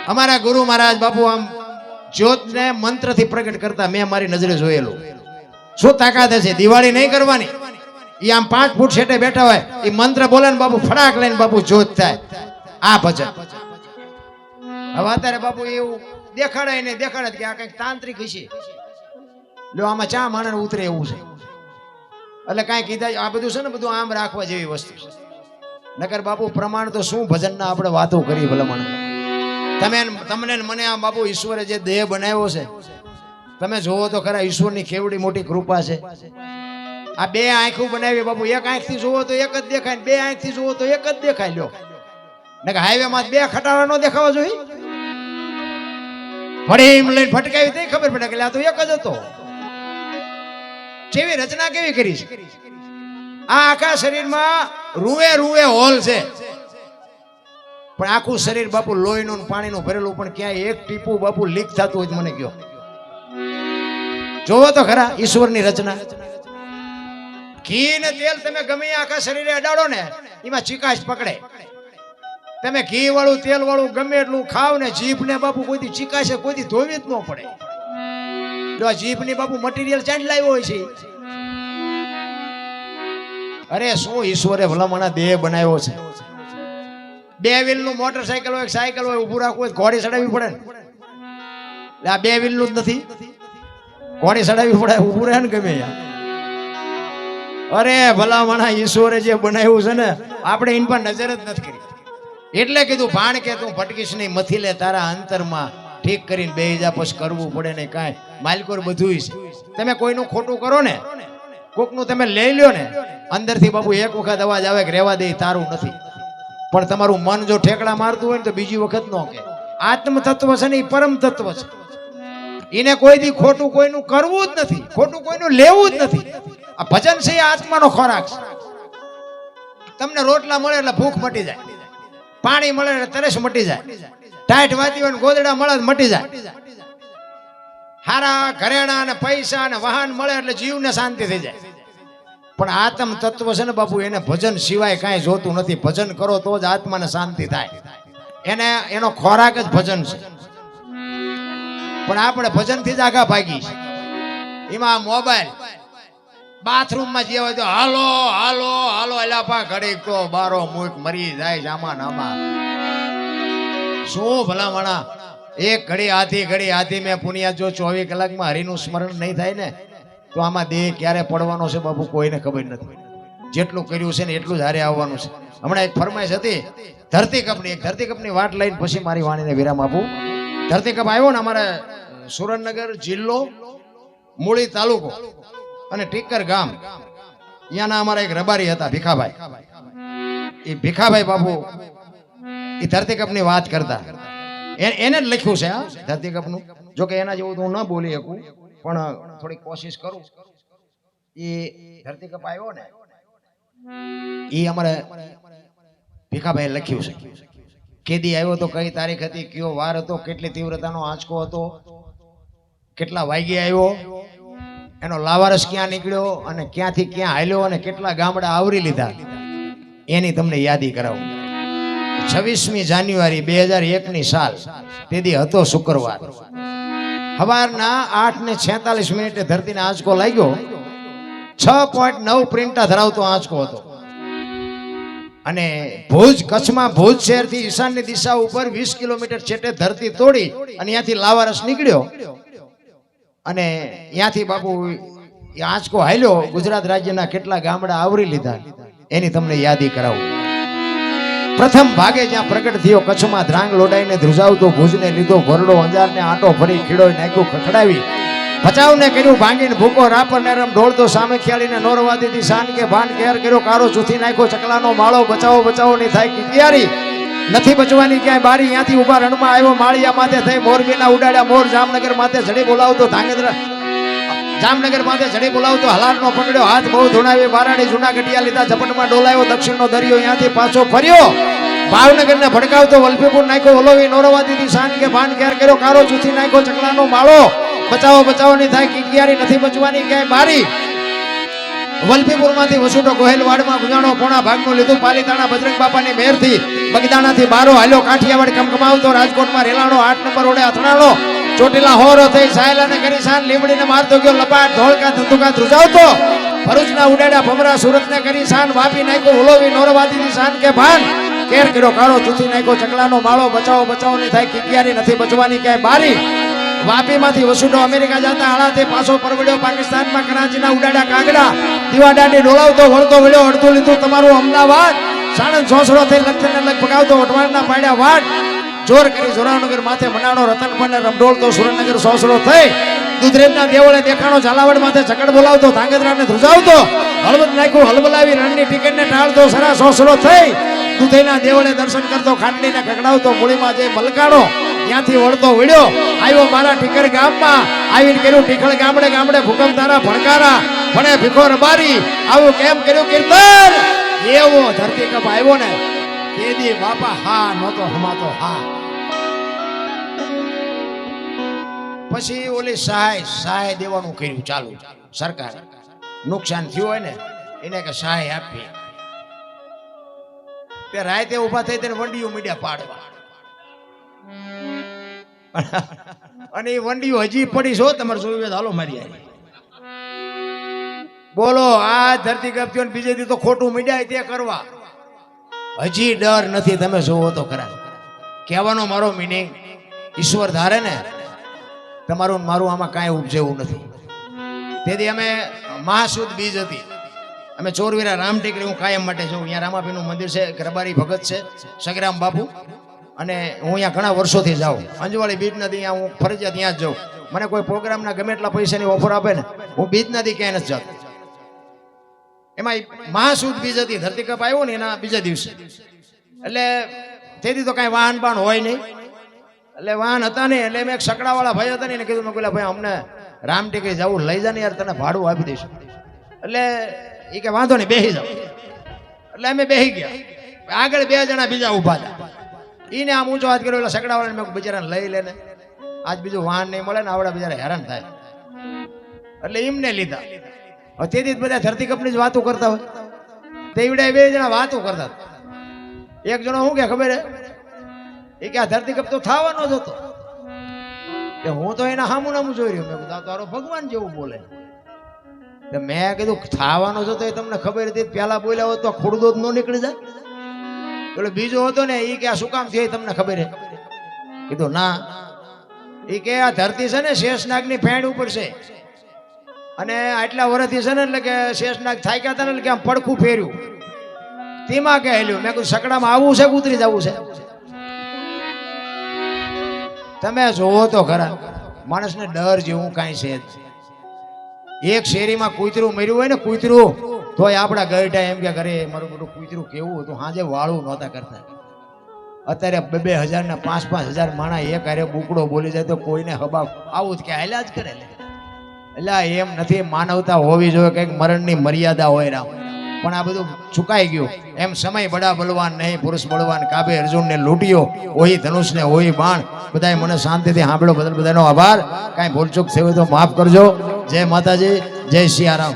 Speaker 1: અમારા ગુરુ મહારાજ બાપુ આમ જ્યોતને મંત્રથી પ્રગટ કરતા મેં મારી નજરે જોયેલું શું તાકાત છે દિવાળી નહીં કરવાની ઈ આમ 5 ફૂટ છેટે બેઠા હોય ઈ મંત્ર બોલે ને બાપુ ફડાક લઈને બાપુ જ્યોત થાય આ ભજન હવે અત્યારે બાપુ એવું દેખાડાય ને દેખાડે કે આ કઈક તાંત્રિક હશે લો આમાં ચા માણસ ઉતરે એવું છે એટલે કાંઈ કીધા આ બધું છે ને બધું આમ રાખવા જેવી વસ્તુ છે નકર બાપુ પ્રમાણ તો શું ભજનના આપણે વાતો કરી ભલે મને તમને મને આ બાપુ ઈશ્વરે જે દેહ બનાવ્યો છે તમે જોવો તો ખરા ઈશ્વરની કેવડી મોટી કૃપા છે. આ બે આંખો બનાવી બાપુ, એક આંખથી જોવો તો એક જ દેખાય, બે આંખથી જોવો તો એક જ દેખાય. લ્યો ને હાઈવે માં બે ખટારા નો દેખાવા જોઈએ. ફડીમ લઈને ફટકાવી તો ખબર પડે કે આ તો એક જ હતો. કેવી રચના કેવી કરી છે. આ આખા શરીરમાં રૂએ રૂએ હોલ છે, પણ આખું શરીર બાપુ લોહીનું પાણીનું ભરેલું, પણ ક્યાંય એક ટીપું બાપુ લીક થતું હોય મને કયો. જોવો તો ખરા ઈશ્વરની રચના. ઘી ને તેલ તમે ગમે આખા શરીરે અડાડો ને એમાં ચીકાશ પકડે. તમે ઘી વાળું તેલ વાળું ગમે એટલું ખાવ ને જીભ ને બાપુ કોઈ ચીકાશે કોઈ ધોવી જ ન પડે. જો આ જીભ ની બાપુ મટીરિયલ ચાંદ લાવ્યો હોય છે. અરે શું ઈશ્વરે ભલામણા દેહ બનાવ્યો છે. બે વ્હીલ નું મોટરસાયકલ હોય સાયકલ હોય ઉભું રાખવું હોય ઘોડી ચડાવવી પડે ને. આ બે વ્હીલ નું જ નથી, ઘોડી ચડાવવી પડે, ઉભું રહે ને ગમે. અરે ભલામણા ઈશ્વરે જે બનાવ્યું છે ને આપણે એની પર નજર જ નથી કરી. એટલે કીધું ભાણ કે તું ભટકીશ નહીં, મથી લે તારા અંતરમાં ઠીક કરીને બે જા પછી કરવું પડે ને કાંઈ માલિકોર બધું છે. તમે કોઈનું ખોટું કરો ને, કોકનું તમે લઈ લ્યો ને, અંદરથી બાપુ એક વખત અવાજ આવે કે રહેવા દે તારું નથી, પણ તમારું મન જો ઠેકડા મારતું હોય ને તો બીજી વખત ન કે. આત્મ તત્વ છે ને એ પરમ તત્વ છે. એને કોઈ દી ખોટું કોઈનું કરવું જ નથી, ખોટું કોઈનું લેવું જ નથી. આ ભજન છે એ આત્માનો ખોરાક છે. તમને રોટલા મળે એટલે ભૂખ મટી જાય, પાણી મળે એટલે તરસ મટી જાય, ટાઈટ વાતી હોય ગોદડા મળે મટી જાય, હારા ઘરેણા ને પૈસા ને વાહન મળે એટલે જીવને શાંતિ થઈ જાય. પણ આત્મ તત્વ છે ને બાપુ એને ભજન સિવાય કાંઈ જોતું નથી. ભજન કરો તો જ આત્માને શાંતિ થાય. એનો ખોરાક જ ભજન છે. પણ આપણે ભજન થી જ આગા ભાગી. એમાં મોબાઈલ બાથરૂમ માં જે હોય તો હાલો હાલો હાલો એલાપા ઘડીક તો બારો મુખ મરી જાય જામા નામા. શું ભલામણા એક ઘડી આથી મેં પુનિયા જો 24 કલાકમાં હરિનું સ્મરણ નહીં થાય ને તો આમાં દેહ ક્યારે પડવાનો છે બાપુ કોઈને ખબર નથી. જેટલું કર્યું છે ને એટલું જ હારે આવવાનું છે. હમણાં એક ફરમાઈશ હતી ધરતીકપની વાત લઈને પછી મારી વાણીને વિરામ આપું. ધરતીકપ આવ્યો ને અમારે સુરેન્દ્રનગર જિલ્લો, મૂળી તાલુકો અને ટીકર ગામ, અહીંયાના અમારા એક રબારી હતા ભીખાભાઈ. એ ભીખાભાઈ બાપુ એ ધરતીકપની વાત કરતા, એને જ લખ્યું છે આ ધરતીકપનું. જો કે એના જેવું તો હું ન બોલી શકું પણ થોડી કોશિશ કરું. એ ધરતીકપ આવ્યો ને એ અમારે ભીખાભાઈ લખ્યું છે. કેદી આવ્યો તો કઈ તારીખ હતી, કયો વાર હતો, કેટલી તીવ્રતાનો આંચકો હતો, કેટલા વાગ્યે આવ્યો, એનો લાવારસ ક્યાં નીકળ્યો અને ક્યાંથી ક્યાં હાલ્યો અને કેટલા ગામડા આવરી લીધા એની તમને યાદી કરાવું. 26મી જાન્યુઆરી 2001ની સાલ, તેથી હતો શુક્રવાર. સવારના 8:46 ધરતીને આંચકો લાગ્યો. 6.9 પ્રિન્ટા ધરાવતો આંચકો હતો. અને ભુજ, કચ્છમાં ભુજ શહેરથી ઈશાનની દિશા ઉપર 20 કિલોમીટર છેટે ધરતી તોડી અને ત્યાંથી લાવારસ નીકળ્યો. અને ત્યાંથી બાપુ આંચકો હાલ્યો, ગુજરાત રાજ્યના કેટલા ગામડા આવરી લીધા એની તમને યાદી કરાવું. પ્રથમ ભાગે જ્યાં પ્રગટ થયો કચ્છમાં ધ્રાંગ લોડાઈને ધ્રુજાવતો, ભુજને લીધો ભરડો, અંજારને આંટો ફરી ખીડોય નાખ્યું ખખડાવી, ભચાઉને કર્યું ભાંગીને ભૂકો, રાપર નરમ ઢોળતો સામે ખ્યાલીને નોરવાદીથી શાન કે ભાન કેર કર્યો, કારો ચૂથી નાખ્યો ચકલાનો માળો, બચાવો બચાવો ની થાય કિયારી નથી બચવાની ક્યાંય બારી. ત્યાંથી ઉભા રણમાં આવ્યો માળિયા માથે થઈ, મોરબીના ઉડાડ્યા મોર, જામનગર માથે ઝડી બોલાવતો ધાંગધ્રા, જામનગર માથે ઝડી બોલાવતો હલારનો પકડ્યો હાથ, બહુ ધૂણાવી બારાડી જૂના ગઢિયા લીધા, ઝપટમાં ડોલાયો દક્ષિણનો દરિયો, ત્યાંથી પાછો ફર્યો, ભાવનગરને ભડકાવતો વલભીપુર નાખ્યો, ઓલોવી નોરવાદીથી શાન કે ભાન કેર કર્યો, કારો ચૂથી નાખ્યો ચકલાનો માળો, બચાવો બચાવો ની થાય કિયારી નથી બચવાની ક્યાંય બારી. વલભીપુર માંથી વસુટો ગોહેલવાડમાં ગુજાણો, પોણા ભાગનું લીધું પાલીતાણા બજરંગ બાપાની મહેરથી, બગદાણાથી બારો હાલ્યો, કાઠિયાવાડ કમકમાવતો, રાજકોટમાં રેલાણો, 8 નંબર ઓડે અથડાણો, ચોટીલા હોરો થઈ સાયલાને કરી શાન, લીમડીને મારતો ગયો લપાટ, ધોળકા ધંધુકા ધ્રુજાવતો, ભરૂચના ઉડાડ્યા ભમરા, સુરતને કરી શાન, વાપી નાખ્યો ઓલોવી નોરવાદીની શાન કે ભાન કેર કર્યો, કાળો ચૂથી નાખ્યો ચકલાનો માળો, બચાવો બચાવો ની થાય કિયારી નથી બચવાની ક્યાંય બારી. વાપીમાંથી વસુડો અમેરિકા જતા હાલાથી પાછો પરવડ્યો, પાકિસ્તાનમાં કરાચીના ઉડાડ્યા કાગડા, દીવા દાંડી ડોલાવતો વળતો વળ્યો, અડધું લીધું તમારું અમદાવાદ, સાણંદ સોસડો થઈ લખતરને લગ પગાવતો, વટવાડના પાડ્યા વાટ, જોર કરી જોરાવનગર માથે મનાણો, રતનપરને રમડોળતો, સુરેન્દ્રનગર સોસડો થઈ દુધરેજના દેવળે દેખાણો ઝાલાવાડ માથે ચકડ બોલાવતો ધાંગધ્રાને ધ્રુજાવતો હળવદ નાખ્યું હલબલાવી રણની ટિકિટને ટાળતો સરા સોસલો થઈ દુધેના દેવળે દર્શન કરતો ખાટલીને કકડાવતો મૂળીમાં જઈ મલકાણો ત્યાંથી વળતો વિડ્યો આવ્યો મારા ટીકર ગામમાં આવીને કર્યું ટીકળ ગામડે ગામડે ભૂકંપ તારા ભણકારા ભણે ભીખો રબારી આવું કેમ કર્યું કીર્તન એવો ધરતી કપ આવ્યો ને કેદી બાપા હા નહોતો હમાતો હા પછી ઓલી સહાય દેવાનું કર્યું ચાલુ સરકાર નુકસાન થયું હોય ને એને કે સહાય આપી તે રાતે ઉભા થઈ તેને વંડીઓ મીડિયા પાડવા અને એ વંડીઓ હજી પડી છો તમારે જોયું હાલો મારી આવી બોલો આ ધરતી કપ થયો બીજે દી તો ખોટું મીડિયા તે કરવા હજી ડર નથી તમે જોવો તો ખરા કહેવાનો મારો મિનિંગ ઈશ્વર ધારે ને તમારું મારું આમાં કાંઈ ઉપજેવું નથી તેથી અમે મહાસુદ બીજ હતી અમે ચોરવીરા રામ ટેકરી હું કાયમ માટે છું અહીંયા રામાપીનું મંદિર છે રબારી ભગત છે સગરામ બાપુ અને હું અહીંયા ઘણા વર્ષોથી જાઉં અંજવાળી બીજ નદી અહીંયા હું ફરજિયાત ત્યાં જ જાઉં મને કોઈ પ્રોગ્રામના ગમે એટલા પૈસાની ઓફર આપે ને હું બીજ નદી ક્યાંય નથી જતો એમાં મહાસુદ બીજ હતી ધરતી કપ આવ્યો ને એના બીજા દિવસે એટલે તેથી તો કાંઈ વાહન બાણ હોય નહીં એટલે વાહન હતા ને એટલે મેં એક સકડાવાળા ભાઈ હતા ને એને કીધું મેં પેલા ભાઈ અમને રામ ટેકરી જવું લઈ જા ને યાર તને ભાડું આપી દઈશું એટલે એ કે વાંધો નહીં બેસી જાઓ એટલે અમે બેસી ગયા આગળ બે જણા બીજા ઊભા હતા એને આમ ઊંચો હાથ કર્યો એટલે સકડાવાળાને મેં બિચારાને લઈ લે ને આજ બીજું વાહન નહીં મળે ને આવડા બિચારા હેરાન થાય એટલે એમને લીધા હવે તેથી બધા ધરતી કપની જ વાતો કરતા હોય તેવડે બે જણા વાતો કરતા એક જણો શું કે ખબર એ કે આ ધરતી કપ તો થવાનો જ હતો કે હું તો એના હામું નામું જોઈ રહ્યો મેં કીધું તારો ભગવાન જેવું બોલે મેં કીધું થવાનો જ હતો એ તમને ખબર હતી પેલા બોલ્યા હોત તો ખુડદો જ ન નીકળી જાય એટલે બીજો હતો ને એ કે આ શું કામ થયું તમને ખબર હે કીધું ના એ કે આ ધરતી છે ને શેષનાગની ફેણ ઉપર છે અને આટલા વર્ષથી છે ને એટલે કે શેષનાગ થાક્યા હતા ને એટલે કે આમ પડખું ફેર્યું તેમાં કે હેલ્યું મેં કીધું સકડામાં આવવું છે ઉતરી જવું છે તમે જોવો તો ખરા માણસને ડર જેવું કાંઈ છે એક શેરીમાં કૂતરું મર્યું હોય ને કૂતરું તોય આપણા ગરડા એમ કે ઘરે મારું બધું કૂતરું કેવું હતું હાજે વાળું નહોતા કરતા અત્યારે 2,000 ને 5,000 માણા એક હારે બુકડો બોલી જાય તો કોઈને હબા આવું જ કે હાલ્યા જ કરે એટલે એમ નથી માનવતા હોવી જોઈએ કંઈક મરણની મર્યાદા હોય રામ પણ આ બધું ચુકાઈ ગયું એમ સમય બડા બલવાન નહીં પુરુષ બળવાન કાબે અર્જુનને લૂંટ્યો ઓહી ધનુષને ઓહી બાણ બધાય મને શાંતિથી સાંભળ્યો બધાનો આભાર કાંઈ ભૂલચૂક થઈ હોય તો માફ કરજો જય માતાજી જય સિયારામ